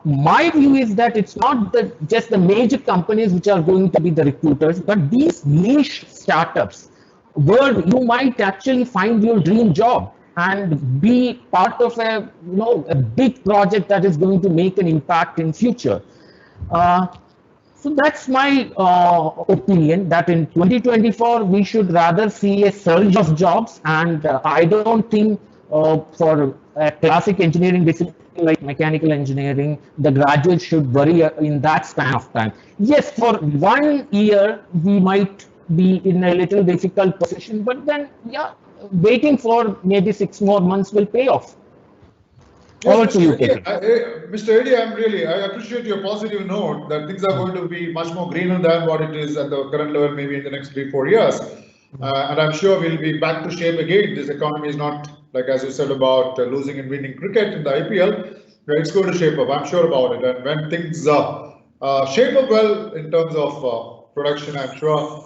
my view is that it's not just the major companies which are going to be the recruiters, but these niche startups where you might actually find your dream job and be part of a big project that is going to make an impact in future. So that's my opinion, that in 2024 we should rather see a surge of jobs, and I don't think for a classic engineering discipline like mechanical engineering, the graduates should worry in that span of time. Yes, for 1 year we might be in a little difficult position, but then waiting for maybe 6 more months will pay off. Yes, Mr. Eddy, I appreciate your positive note that things are going to be much more greener than what it is at the current level, maybe in the next 3-4 years. And I'm sure we'll be back to shape again. This economy is not, like as you said about losing and winning cricket in the IPL, it's going to shape up. I'm sure about it. And when things shape up well in terms of production, I'm sure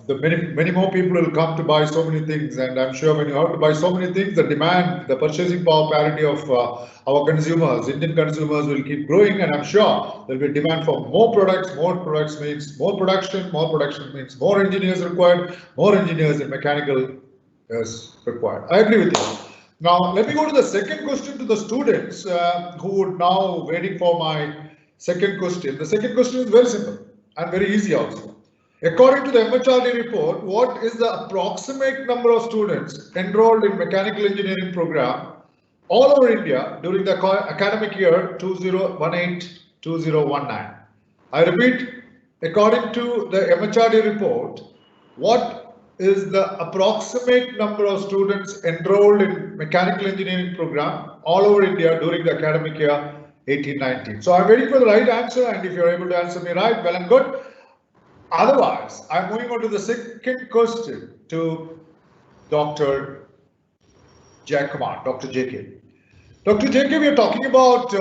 the many more people will come to buy so many things, and I'm sure when you have to buy so many things, the demand, the purchasing power parity of our consumers, Indian consumers, will keep growing, and I'm sure there'll be demand for more products. More products means more production means more engineers required, more engineers in mechanical is required. I agree with you. Now let me go to the second question to the students who are now waiting for my second question. The second question is very simple and very easy also. According to the MHRD report, what is the approximate number of students enrolled in mechanical engineering program all over India during the academic year 2018-2019? I repeat, according to the MHRD report, what is the approximate number of students enrolled in mechanical engineering program all over India during the academic year 18-19? So I'm waiting for the right answer, and if you're able to answer me right, well and good. Otherwise, I'm moving on to the second question to Dr. Jayakumar, Dr. JK. Dr. JK, we are talking about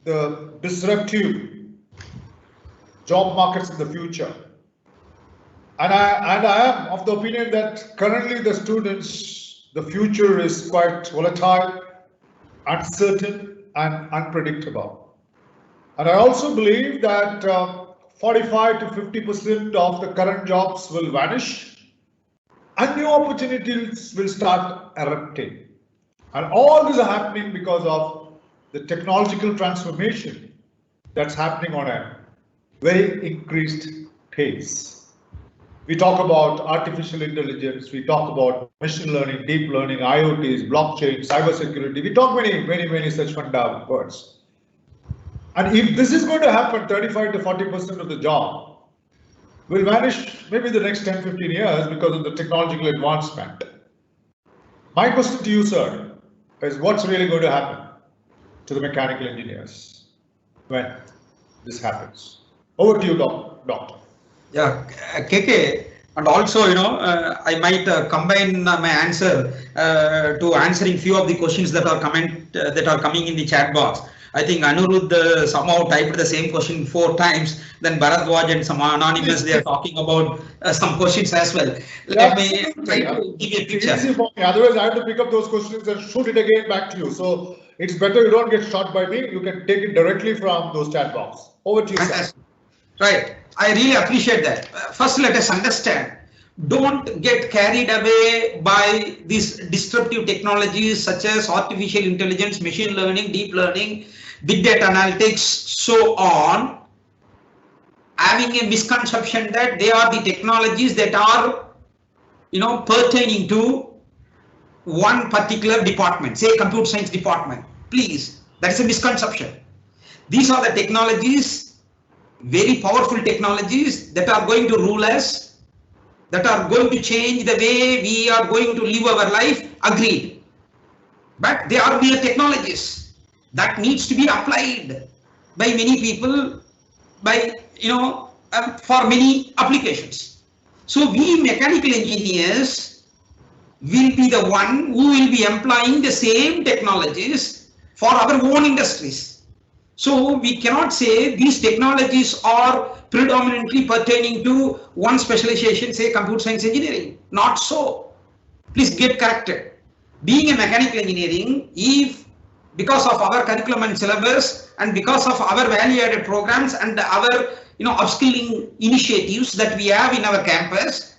the disruptive job markets in the future. And I am of the opinion that currently the students, the future is quite volatile, uncertain, and unpredictable. And I also believe that 45 to 50% of the current jobs will vanish and new opportunities will start erupting. And all this is happening because of the technological transformation that's happening on a very increased pace. We talk about artificial intelligence, we talk about machine learning, deep learning, IoTs, blockchain, cybersecurity. We talk many such funda words. And if this is going to happen, 35 to 40% of the job will vanish maybe the next 10, 15 years because of the technological advancement. My question to you, sir, is what's really going to happen to the mechanical engineers when this happens? Over to you, doctor. Yeah, KK, and also, I might combine my answer to answering few of the questions that are coming in the chat box. I think Anirudh somehow typed the same question 4 times. Then Bharadwaj and some anonymous, they are talking about some questions as well. Let me try to give you a picture. It's easy for me. Otherwise, I have to pick up those questions and shoot it again back to you. So it's better you don't get shot by me. You can take it directly from those chat box. Over to you, sir. Right. I really appreciate that. First, let us understand. Don't get carried away by these disruptive technologies such as artificial intelligence, machine learning, deep learning, big data analytics, so on, having a misconception that they are the technologies that are, pertaining to one particular department, say computer science department. Please, that is a misconception. These are the technologies, very powerful technologies that are going to rule us, that are going to change the way we are going to live our life, agreed. But they are mere technologies that needs to be applied by many people, by, for many applications. So we mechanical engineers will be the one who will be employing the same technologies for our own industries. So we cannot say these technologies are predominantly pertaining to one specialization, say computer science engineering. Not so. Please get corrected. Being a mechanical engineering, if because of our curriculum and syllabus and because of our value-added programs and our upskilling initiatives that we have in our campus,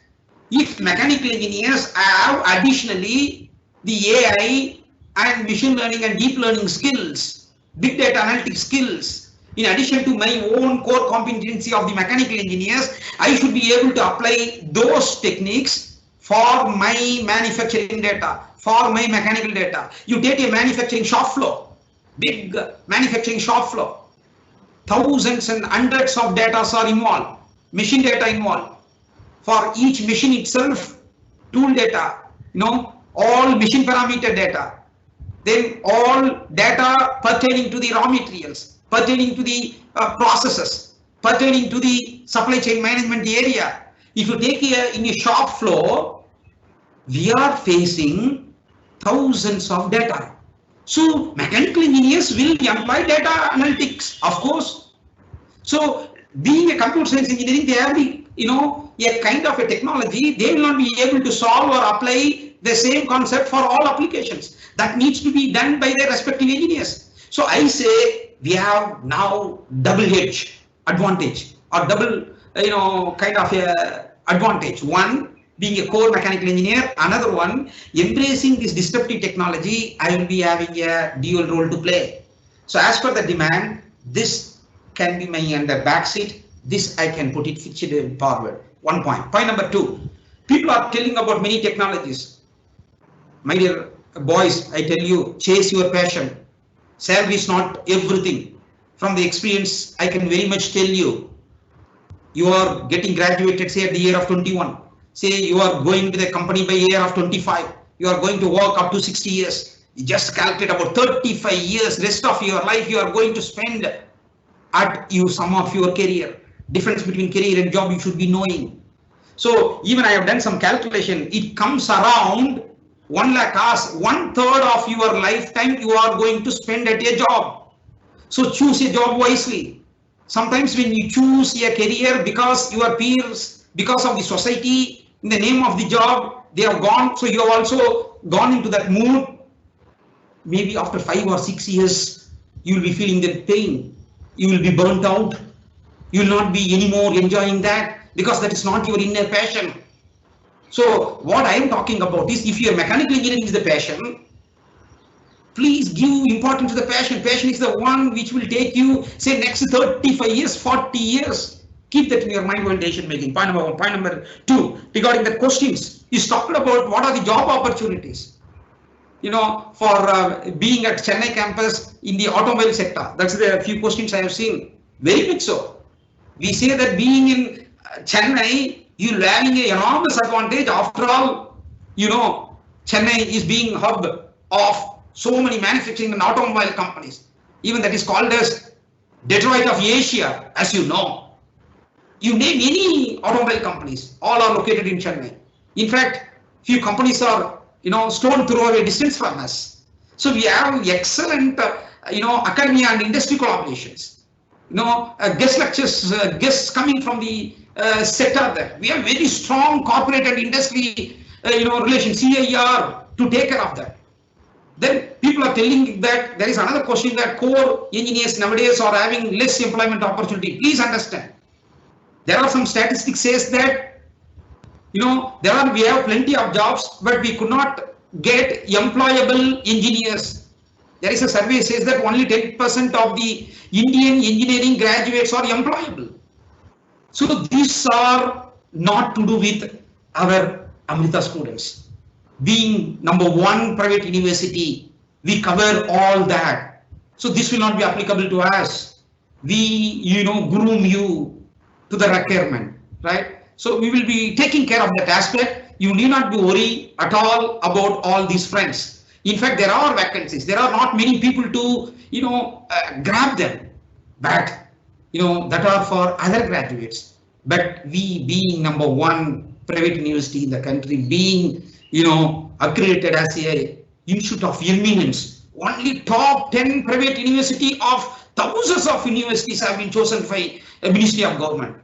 if mechanical engineers have additionally the AI and machine learning and deep learning skills, big data analytics skills, in addition to my own core competency of the mechanical engineers, I should be able to apply those techniques for my manufacturing data, for my mechanical data. You take a manufacturing shop floor, big manufacturing shop floor, thousands and hundreds of data are involved, machine data involved. For each machine itself, tool data, all machine parameter data, then all data pertaining to the raw materials, pertaining to the processes, pertaining to the supply chain management area. If you take in a shop floor, we are facing thousands of data. So mechanical engineers will employ data analytics, of course. So being a computer science engineering, they have a kind of a technology, they will not be able to solve or apply the same concept for all applications. That needs to be done by their respective engineers. So I say we have now double edge advantage or double, kind of a advantage. One, being a core mechanical engineer, another one, embracing this disruptive technology, I will be having a dual role to play. So as per the demand, this can be my under backseat, this I can put it fixed forward. 1 point. Point number 2, people are telling about many technologies. My dear boys, I tell you, chase your passion. Salary is not everything. From the experience, I can very much tell you, you are getting graduated, say at the year of 21. Say you are going to the company by year of 25. You are going to work up to 60 years. You just calculate about 35 years, rest of your life you are going to spend at some of your career. Difference between career and job you should be knowing. So even I have done some calculation, it comes around 1 lakh hours, 1/3 of your lifetime you are going to spend at a job. So choose a job wisely. Sometimes when you choose a career because your peers, because of the society, in the name of the job, they have gone, so you have also gone into that mood. Maybe after 5 or 6 years, you will be feeling the pain. You will be burnt out. You will not be anymore enjoying that because that is not your inner passion. So what I am talking about is, if your mechanical engineering is the passion, Please give importance to the passion. Passion is the one which will take you, say, next 35 years, 40 years. Keep that in your mind while decision making. Point number one. Point number two, regarding the questions, is talked about what are the job opportunities. For being at Chennai campus in the automobile sector. That's the few questions I have seen. Very big so. We say that being in Chennai, you're having an enormous advantage. After all, Chennai is being hub of so many manufacturing and automobile companies. Even that is called as Detroit of Asia, as you know. You name any automobile companies, all are located in Chennai. In fact, few companies are stone throw away distance from us. So we have excellent, academia and industry collaborations. Guest lectures, guests coming from the sector there. We have very strong corporate and industry, relations, CIR, to take care of that. Then people are telling that there is another question that core engineers nowadays are having less employment opportunity. Please understand. There are some statistics says that we have plenty of jobs, but we could not get employable engineers. There is a survey says that only 10% of the Indian engineering graduates are employable. So these are not to do with our Amrita students. Being number one private university, we cover all that. So this will not be applicable to us. We, groom you to the requirement, right? So we will be taking care of that aspect. You need not be worried at all about all these friends. In fact, there are vacancies. There are not many people to, grab them, but, that are for other graduates. But we being number one private university in the country, being, accredited as a institute of eminence, only top 10 private university of thousands of universities have been chosen by a Ministry of Government.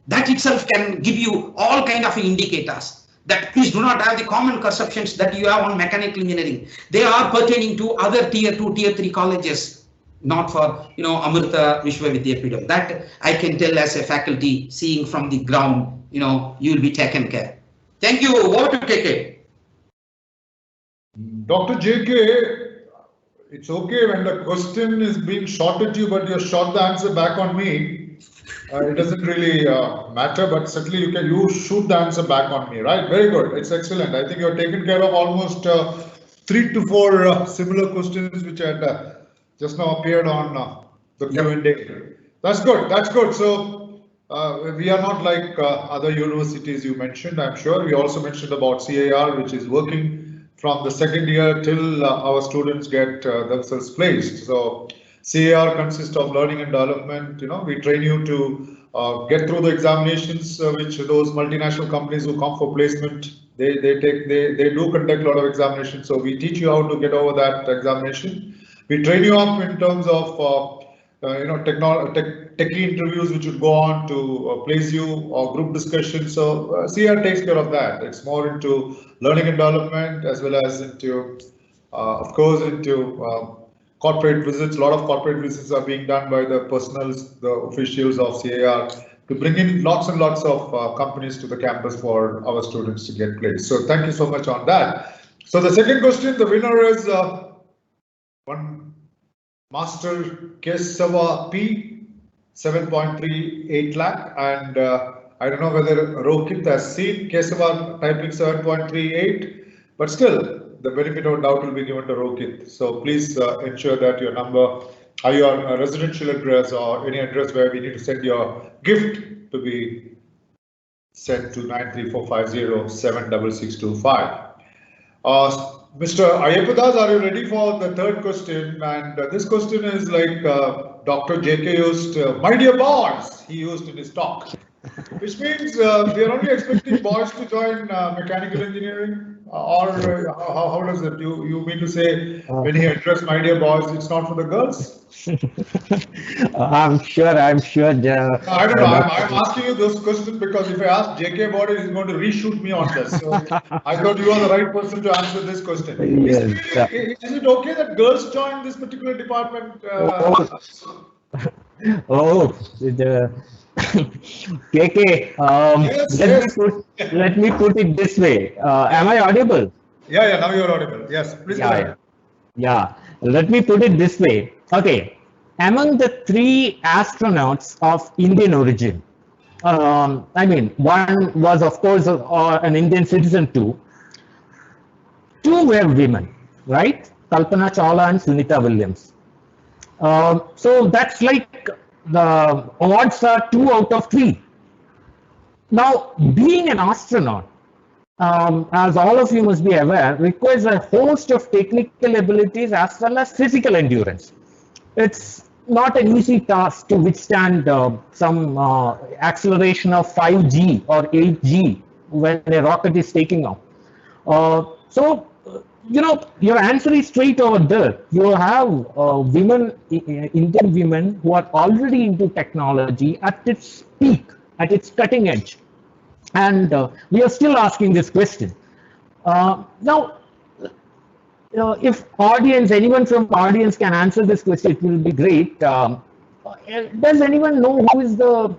That itself can give you all kind of indicators that please do not have the common perceptions that you have on mechanical engineering. They are pertaining to other tier 2, tier 3 colleges, not for, Amrita, Vishwa, Vidyapeetham. That I can tell as a faculty, seeing from the ground, you will be taken care. Thank you. Over to KK. Dr. JK, it's okay when the question is being shot at you, but you shot the answer back on me. It doesn't really matter, but certainly you shoot the answer back on me, right? Very good. It's excellent. I think you're taken care of almost 3 to 4 similar questions which had just now appeared on the Q&A. That's good. That's good. So we are not like other universities you mentioned, I'm sure. We also mentioned about CIR, which is working from the second year till our students get themselves placed. So CIR consists of learning and development. We train you to get through the examinations, which those multinational companies who come for placement, they do conduct a lot of examinations. So we teach you how to get over that examination. We train you up in terms of techie interviews, which would go on to place you, or group discussions. So CIR takes care of that. It's more into learning and development, as well as into, of course, into corporate visits. A lot of corporate visits are being done by the personals, the officials of CIR, to bring in lots and lots of companies to the campus for our students to get placed. So thank you so much on that. So the second question, the winner is one Master Kesava P, 7.38 lakh, and I don't know whether Rohit has seen Kesava typing 7.38, but still the benefit of doubt will be given to Rohit. So please ensure that your number, or your residential address, or any address where we need to send your gift to be sent to 934507665. Mr.Ayyappadas, are you ready for the third question? And this question is like Dr. JK used, my dear boys, he used in his talk, which means we are only expecting boys to join mechanical engineering, or how does it? You mean to say when he addressed my dear boys, it's not for the girls? I'm sure. I don't know. I'm asking you this question because if I ask JK about it, he's going to reshoot me on this. So I thought you are the right person to answer this question. Yes, is it okay that girls join this particular department? KK, Yes. let me put it this way. Am I audible? Yeah, now you're audible. Yes, please go ahead. Yeah. let me put it this way. Okay, among the 3 astronauts of Indian origin, I mean, one was of course an Indian citizen too. 2 were women, right? Kalpana Chawla and Sunita Williams. So that's like the odds are 2 out of 3. Now, being an astronaut, as all of you must be aware, requires a host of technical abilities as well as physical endurance. It's not an easy task to withstand some acceleration of 5G or 8G when a rocket is taking off. So, you know, your answer is straight over there. You have women, Indian women who are already into technology at its peak, at its cutting edge. And we are still asking this question. Now, if audience, anyone from audience can answer this question, it will be great. Does anyone know who is the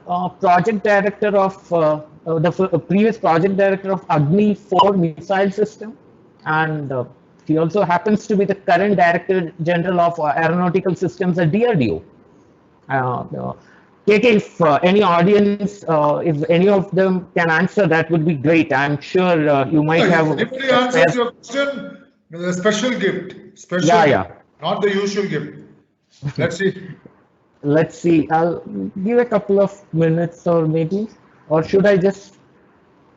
project director of the previous project director of Agni 4 missile system? And he also happens to be the current director general of aeronautical systems at DRDO. KK, if any audience, if any of them can answer, that would be great. I'm sure you might have. If anybody answers your question, a special gift. Special. Yeah. Not the usual gift. Let's see. Let's see. I'll give a couple of minutes, or maybe, or should I just?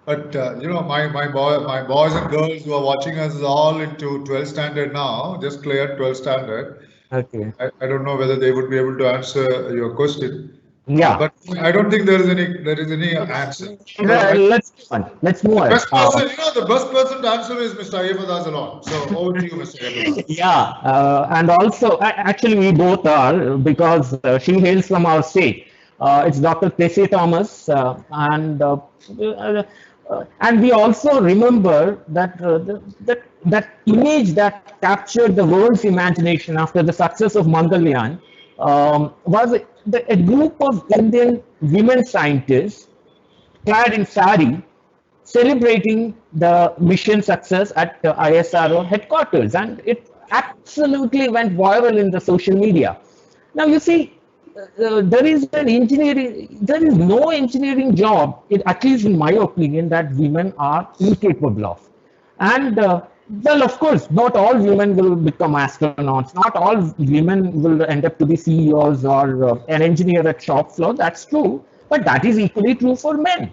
But you know, my boys and girls who are watching us is all into 12th standard now. Just cleared 12th standard. Okay. I don't know whether they would be able to answer your question. Yeah. But I don't think there is any answer. Let's move on. Best person, you know, the best person to answer is Mr. Ayyappadas alone. So over to you, Mr. Ayyappadas. Yeah, and also actually we both are, because she hails from our state. It's Dr. Tessie Thomas, and we also remember that that image that captured the world's imagination after the success of Mangalyaan was a group of Indian women scientists clad in sari celebrating the mission success at ISRO headquarters, and it absolutely went viral in the social media. Now you see, there is no engineering job, at least in my opinion, that women are incapable of. And well, of course, not all women will become astronauts. Not all women will end up to be CEOs or an engineer at shop floor. That's true, but that is equally true for men.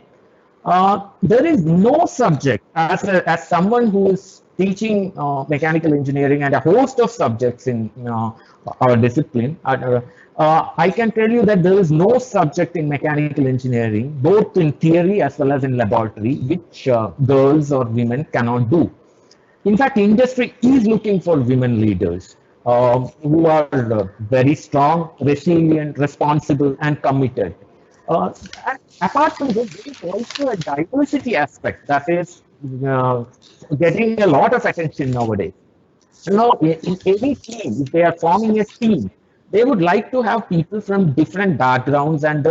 There is no subject, as someone who is teaching mechanical engineering and a host of subjects in our discipline, I can tell you that there is no subject in mechanical engineering, both in theory as well as in laboratory, which girls or women cannot do. In fact, industry is looking for women leaders who are very strong, resilient, responsible, and committed. And apart from this, there is also a diversity aspect that is getting a lot of attention nowadays. Now, in any team, if they are forming a team, they would like to have people from different backgrounds, and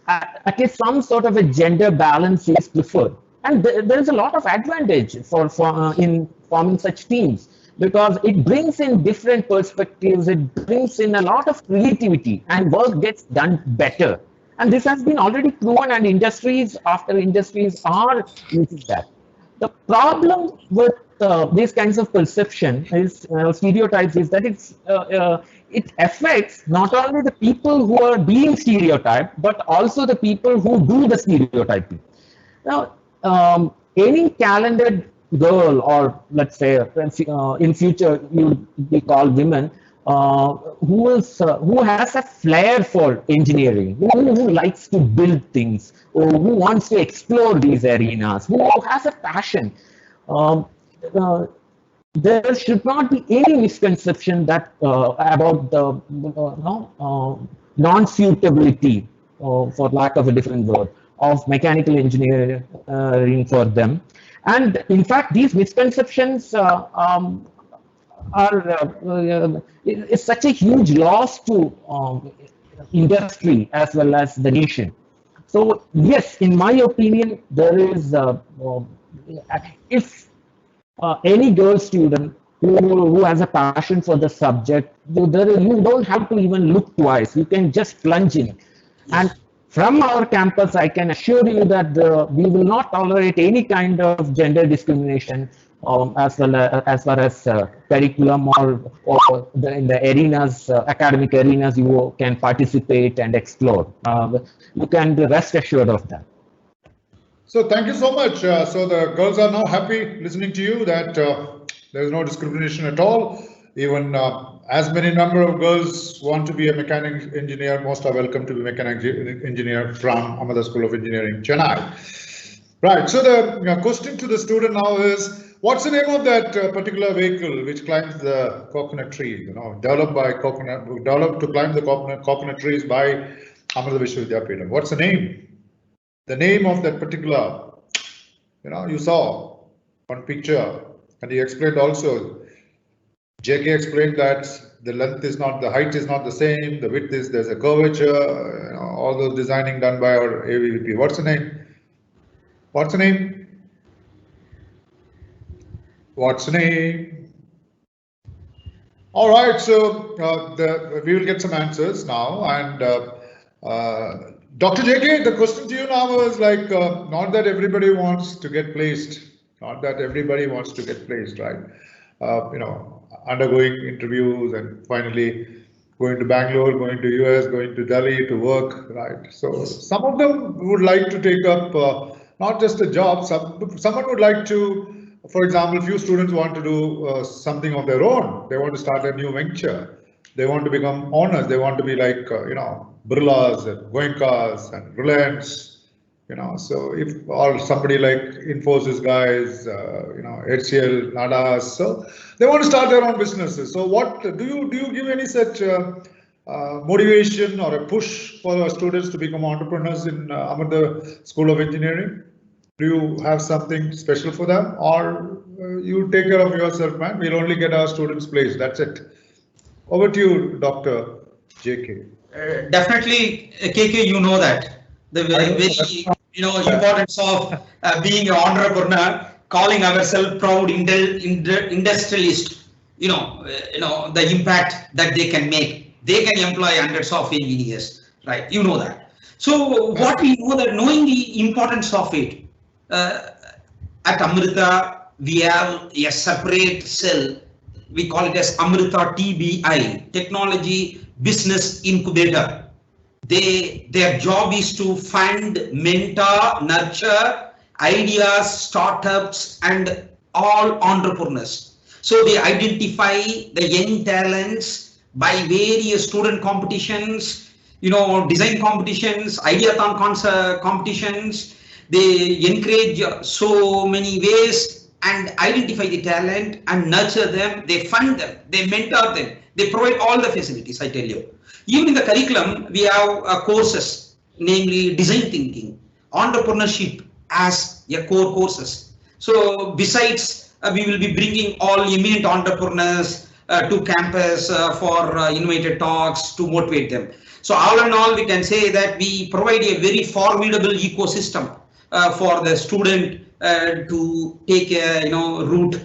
at least some sort of a gender balance is preferred. And there is a lot of advantage in forming such teams, because it brings in different perspectives, it brings in a lot of creativity, and work gets done better. And this has been already proven, and industries after industries are using that. The problem with these kinds of perception is stereotypes is that it affects not only the people who are being stereotyped, but also the people who do the stereotyping. Now, any talented girl, or let's say in future you would be called women, who has a flair for engineering, who likes to build things, who wants to explore these arenas, who has a passion. There should not be any misconception that about the non-suitability, for lack of a different word, of mechanical engineering for them. And in fact, these misconceptions is such a huge loss to industry as well as the nation. So yes, in my opinion, there is if any girl student who has a passion for the subject, you don't have to even look twice. You can just plunge in. And from our campus, I can assure you that we will not tolerate any kind of gender discrimination as far as curriculum or in the arenas, academic arenas, you can participate and explore. You can rest assured of that. So thank you so much. So the girls are now happy listening to you that there is no discrimination at all. Even as many number of girls want to be a mechanic engineer, most are welcome to be mechanic engineer from Amrita School of Engineering, Chennai. Right. So the question to the student now is, what's the name of that particular vehicle which climbs the coconut tree? You know, developed to climb the coconut trees by Amrita Vidyapeetham. What's the name? The name of that particular, you saw on picture, and he explained also. JK explained that the length is not, the height is not the same, the width is, there's a curvature, all those designing done by our AVP. What's the name? What's the name? What's the name? All right, so we will get some answers now, and Dr. JK, the question to you now is like, not that everybody wants to get placed, right? Undergoing interviews and finally going to Bangalore, going to US, going to Delhi to work, right? So some of them would like to take up not just a job, someone would like to, for example, few students want to do something of their own. They want to start a new venture. They want to become owners. They want to be like, Birlas and Goenkas and Reliance. So if or somebody like Infosys guys, HCL, Nadas, so they want to start their own businesses. So what do you give any such motivation or a push for our students to become entrepreneurs in Amrita School of Engineering? Do you have something special for them, or you take care of yourself, man? We'll only get our students placed. That's it. Over to you, Dr. JK. Definitely, KK, you know that the very importance of being an entrepreneur, calling ourselves proud industrialist. The impact that they can make. They can employ hundreds of engineers, right? You know that. So what we know that knowing the importance of it, at Amrita we have a separate cell. We call it as Amrita TBI, Technology Business Incubator. Their job is to fund, mentor, nurture ideas, startups, and all entrepreneurs. So they identify the young talents by various student competitions, design competitions, ideathon competitions. They encourage so many ways and identify the talent and nurture them. They fund them, they mentor them, they provide all the facilities, I tell you. Even in the curriculum, we have courses, namely design thinking, entrepreneurship as a core courses. So besides, we will be bringing all eminent entrepreneurs to campus for innovative talks to motivate them. So all in all, we can say that we provide a very formidable ecosystem for the student to take a route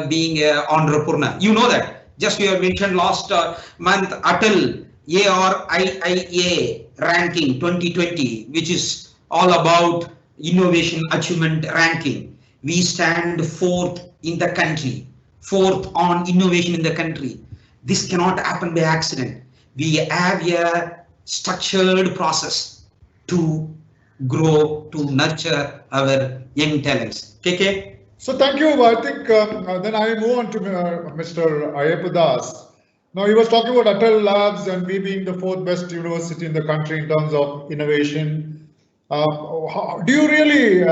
being an entrepreneur. You know that. Just we have mentioned last month Atal ARIIA ranking 2020, which is all about innovation achievement ranking. We stand fourth in the country, fourth on innovation in the country. This cannot happen by accident. We have a structured process to grow, to nurture our young talents. KK? So thank you. I think then I move on to mr.Ayyappadas. Now he was talking about Atal Labs and we being the fourth best university in the country in terms of innovation. Do you really,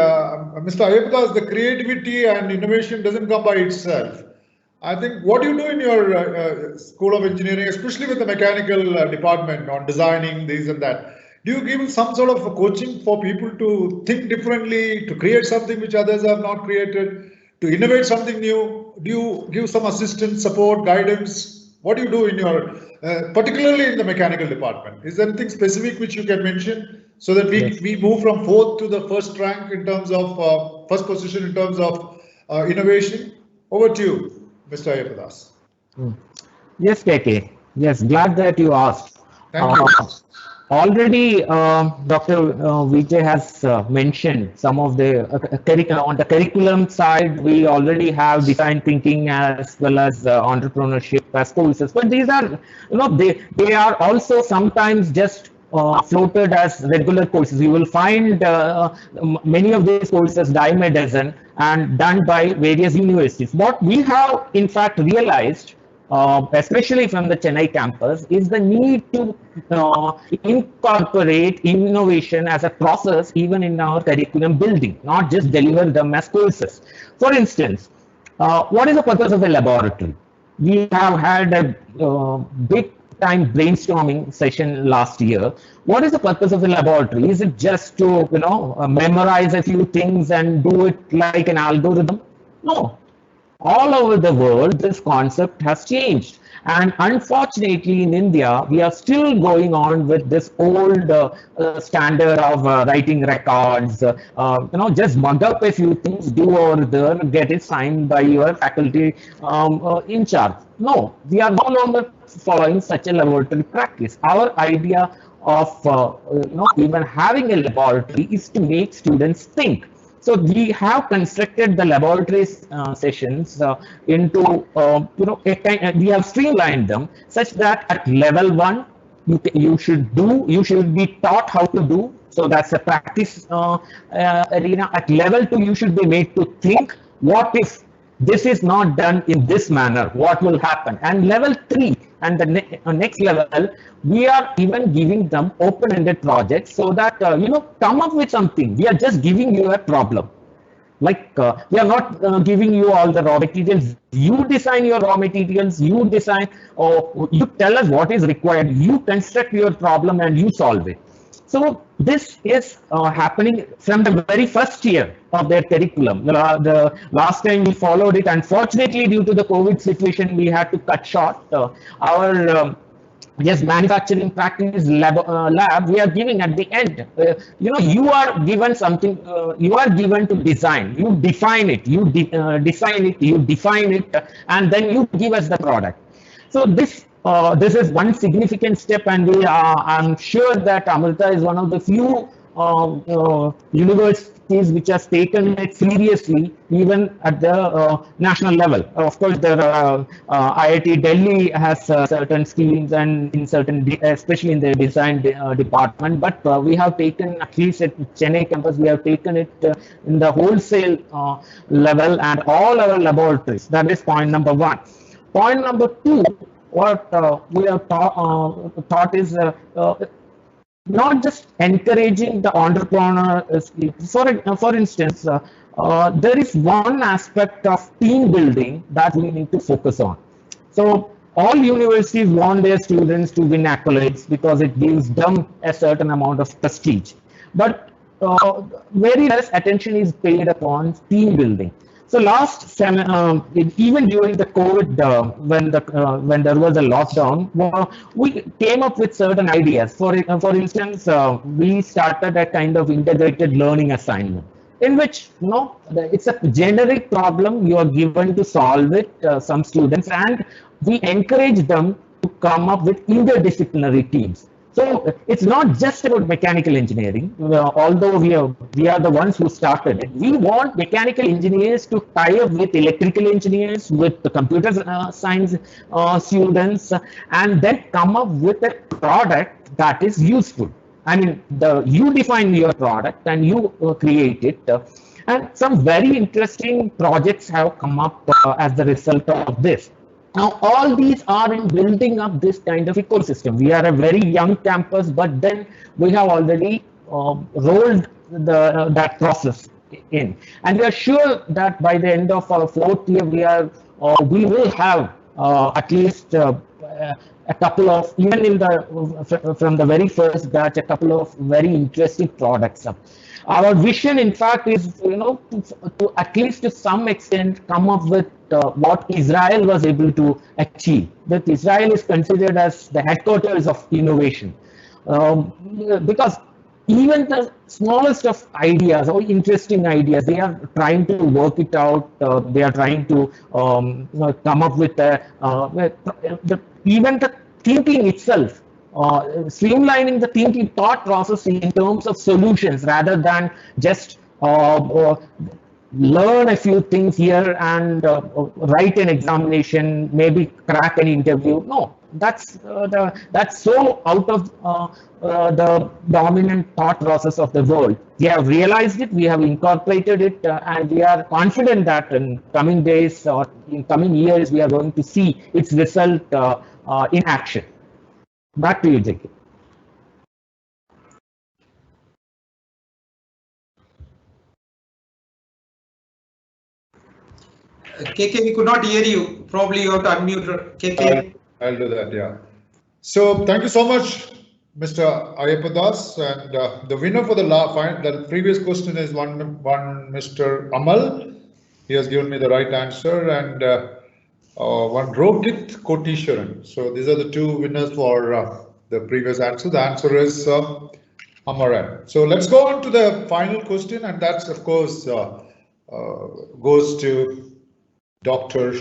Mr. Ayyappadas, the creativity and innovation doesn't come by itself. I think what you do in your School of Engineering, especially with the mechanical department on designing this and that, do you give some sort of a coaching for people to think differently, to create something which others have not created, to innovate something new? Do you give some assistance, support, guidance? What do you do in your, particularly in the mechanical department? Is there anything specific which you can mention so that we move from fourth to the first rank in terms of first position in terms of innovation? Over to you, Mr. Ayyappadas. Yes, KK. Yes, glad that you asked. Thank you. Already, Dr. Vijay has mentioned some of the on the curriculum side. We already have design thinking as well as entrepreneurship as courses. But these are, they are also sometimes just floated as regular courses. You will find many of these courses dime a dozen and done by various universities. What we have in fact realized, especially from the Chennai campus, is the need to incorporate innovation as a process even in our curriculum building, not just deliver them as courses. For instance, what is the purpose of a laboratory? We have had a big time brainstorming session last year. What is the purpose of a laboratory? Is it just to memorize a few things and do it like an algorithm? No. All over the world, this concept has changed. And unfortunately, in India, we are still going on with this old standard of writing records, just mug up a few things, do over there, get it signed by your faculty in charge. No, we are no longer following such a laboratory practice. Our idea of even having a laboratory is to make students think. So we have constructed the laboratory sessions into, we have streamlined them such that at level 1, you should be taught how to do. So that's a practice arena. At level 2, you should be made to think, what if this is not done in this manner, what will happen? And level 3 and the next level, we are even giving them open-ended projects so that, come up with something. We are just giving you a problem. Like we are not giving you all the raw materials. You design your raw materials, you design, or you tell us what is required, you construct your problem and you solve it. So this is happening from the very first year of their curriculum. The last time we followed it, unfortunately, due to the COVID situation, we had to cut short our manufacturing practice lab we are giving at the end. You are given something, you are given to design, you define it, you design it, you define it, and then you give us the product. So this is one significant step, and I'm sure that Amrita is one of the few universities which has taken it seriously, even at the national level. Of course, there are IIT Delhi has certain schemes, and in certain, especially in the design department. But we have taken, at least at Chennai campus, we have taken it in the wholesale level and all our laboratories. That is point number 1. Point number 2. What we have taught is not just encouraging the entrepreneur. For instance, there is one aspect of team building that we need to focus on. So all universities want their students to win accolades because it gives them a certain amount of prestige. But very less attention is paid upon team building. So even during the COVID, when there was a lockdown, we came up with certain ideas. For instance, we started a kind of integrated learning assignment, in which it's a generic problem you are given to solve it, some students, and we encourage them to come up with interdisciplinary teams. So it's not just about mechanical engineering, although we are the ones who started it. We want mechanical engineers to tie up with electrical engineers, with the computer science students, and then come up with a product that is useful. I mean, you define your product and you create it. And some very interesting projects have come up as the result of this. Now, all these are in building up this kind of ecosystem. We are a very young campus, but then we have already rolled that process in. And we are sure that by the end of our 4th year, we will have at least a couple of, even in from the very first batch, a couple of very interesting products. Our vision, in fact, is to at least to some extent come up with what Israel was able to achieve. That Israel is considered as the headquarters of innovation, because even the smallest of ideas or interesting ideas, they are trying to work it out. They are trying to come up with even the thinking itself, streamlining the thinking thought process in terms of solutions rather than just learn a few things here and write an examination, maybe crack an interview. No, that's so out of the dominant thought process of the world. We have realized it, we have incorporated it, and we are confident that in coming days or in coming years, we are going to see its result in action. Back to you, JK. KK, we could not hear you. Probably you have to unmute. KK. I'll do that, yeah. So thank you so much, Mr. Ayyappadas. And the winner for the previous question is one Mr. Amal. He has given me the right answer. And one Rohit Kotisharan. So these are the two winners for the previous answer. The answer is Amaran. So let's go on to the final question. And that's, of course, goes to Dr.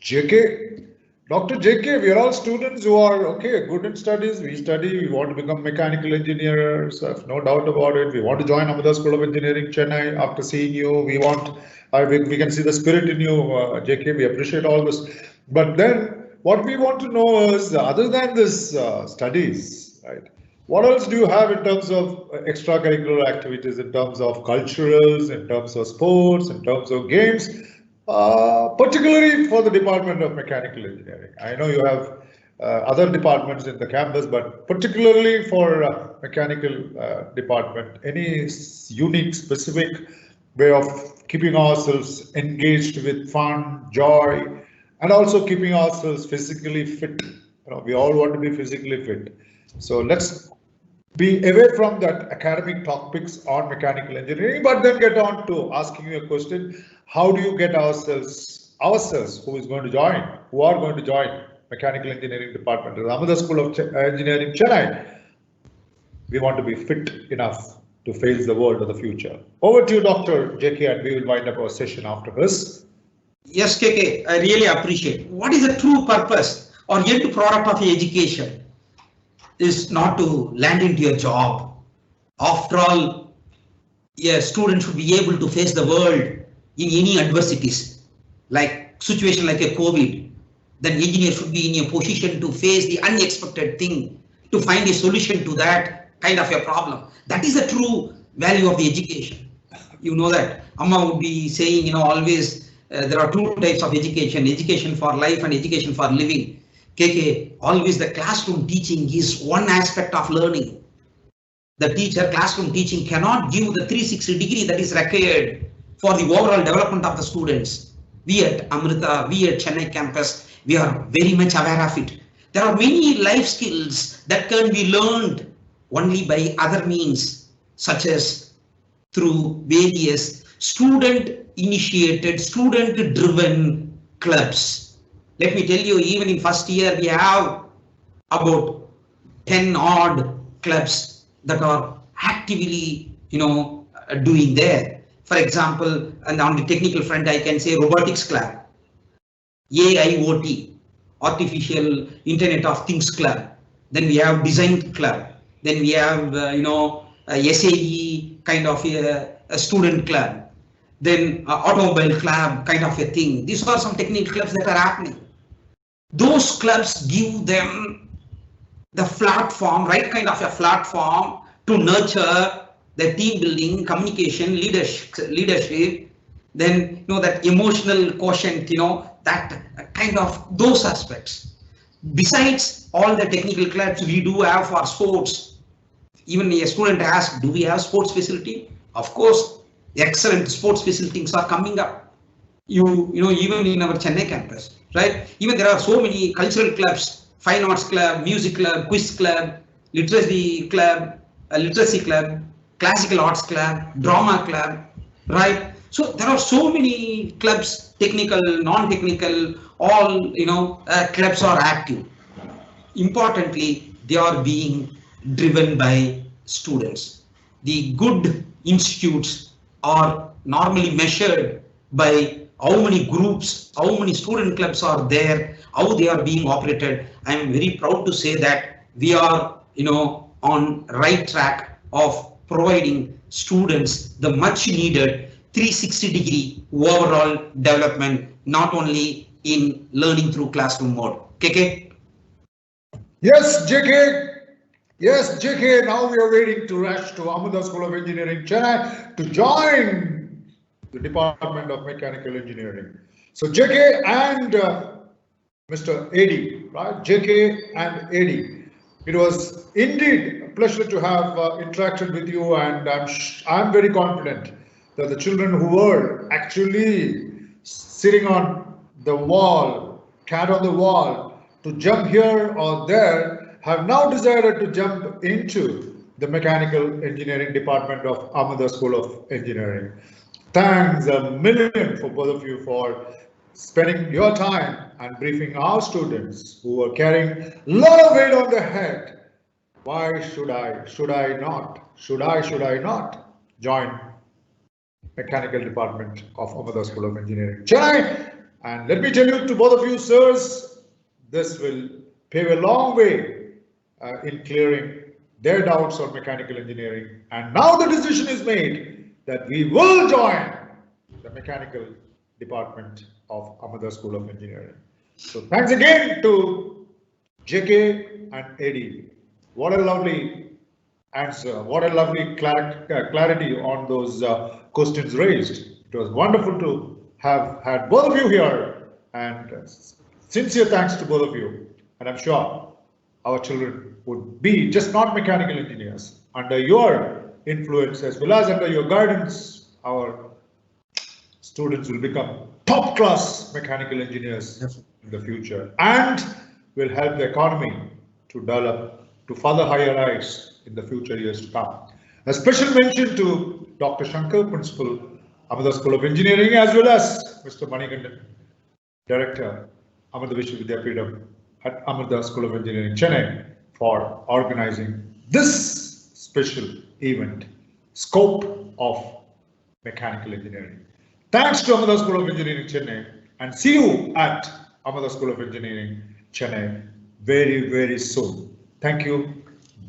JK. Dr. JK, we are all students who are good in studies. We study, we want to become mechanical engineers. I have no doubt about it. We want to join Amrita School of Engineering, Chennai. After seeing you, we can see the spirit in you, JK. We appreciate all this. But then what we want to know is, other than this studies, right? What else do you have in terms of extracurricular activities, in terms of culturals, in terms of sports, in terms of games? Particularly for the Department of Mechanical Engineering. I know you have other departments in the campus, but particularly for mechanical department, any unique, specific way of keeping ourselves engaged with fun, joy, and also keeping ourselves physically fit. We all want to be physically fit. So let's be away from that academic topics on mechanical engineering, but then get on to asking you a question. How do you get ourselves who are going to join mechanical engineering department at Amrita School of Engineering, Chennai? We want to be fit enough to face the world of the future. Over to you, Dr. JK, and we will wind up our session after this. Yes, KK, I really appreciate. What is the true purpose or end product of education? Is not to land into your job. After all, a student should be able to face the world in any adversities, like situation like a COVID. Then engineer should be in a position to face the unexpected thing, to find a solution to that kind of a problem. That is the true value of the education. You know that Amma would be saying, always there are two types of education: education for life and education for living. KK, always the classroom teaching is one aspect of learning. The classroom teaching cannot give the 360 degree that is required for the overall development of the students. We at Amrita, we at Chennai campus, we are very much aware of it. There are many life skills that can be learned only by other means, such as through various student-initiated, student-driven clubs. Let me tell you, even in first year, we have about 10 odd clubs that are actively, doing there. For example, and on the technical front, I can say robotics club, AIoT, artificial Internet of Things club. Then we have design club. Then we have, SAE kind of a student club. Then automobile club kind of a thing. These are some technical clubs that are happening. Those clubs give them the platform, right kind of a platform to nurture the team building, communication, leadership, then that emotional quotient, that kind of those aspects. Besides all the technical clubs we do have for sports, even a student asks, do we have sports facility? Of course, excellent sports facilities are coming up. Even in our Chennai campus, right? Even there are so many cultural clubs, fine arts club, music club, quiz club, literacy club, classical arts club, drama club, right? So there are so many clubs, technical, non-technical, all clubs are active. Importantly, they are being driven by students. the good institutes are normally measured by how many groups, how many student clubs are there, how they are being operated. I am very proud to say that we are, on right track of providing students the much needed 360-degree overall development, not only in learning through classroom mode. KK? Yes, JK. Yes, JK. Now we are waiting to rush to Amrita School of Engineering, Chennai, to join the Department of Mechanical Engineering. So JK and Mr. AD, right? JK and AD. It was indeed a pleasure to have interacted with you, and I'm very confident that the children who were actually sitting on the wall, cat on the wall, to jump here or there, have now decided to jump into the Mechanical Engineering Department of Amrita School of Engineering. Thanks a million for both of you for spending your time and briefing our students who are carrying a lot of weight on their head. Why should I not join Mechanical Department of Amrita School of Engineering, Chennai? And let me tell you to both of you, sirs, this will pave a long way in clearing their doubts on mechanical engineering. And now the decision is made that we will join the Mechanical Department of Amrita School of Engineering. So thanks again to JK and AD. What a lovely answer. What a lovely clarity on those questions raised. It was wonderful to have had both of you here, and sincere thanks to both of you. And I'm sure our children would be just not mechanical engineers. Under your influence as well as under your guidance, our students will become top class mechanical engineers in the future, and will help the economy to develop to further higher heights in the future years to come. A special mention to Dr. Shankar, Principal, Amrita School of Engineering, as well as Mr. Manikandan, Director, Amrita Vidyapeetham at Amrita School of Engineering, Chennai, for organizing this special event, Scope of Mechanical Engineering. Thanks to Amrita School of Engineering, Chennai, and see you at Amrita School of Engineering, Chennai, very, very soon. Thank you.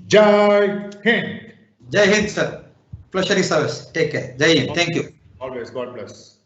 Jai Hind. Jai Hind, sir. Pleasure is ours. Take care. Jai Hind. Thank you. Always. God bless.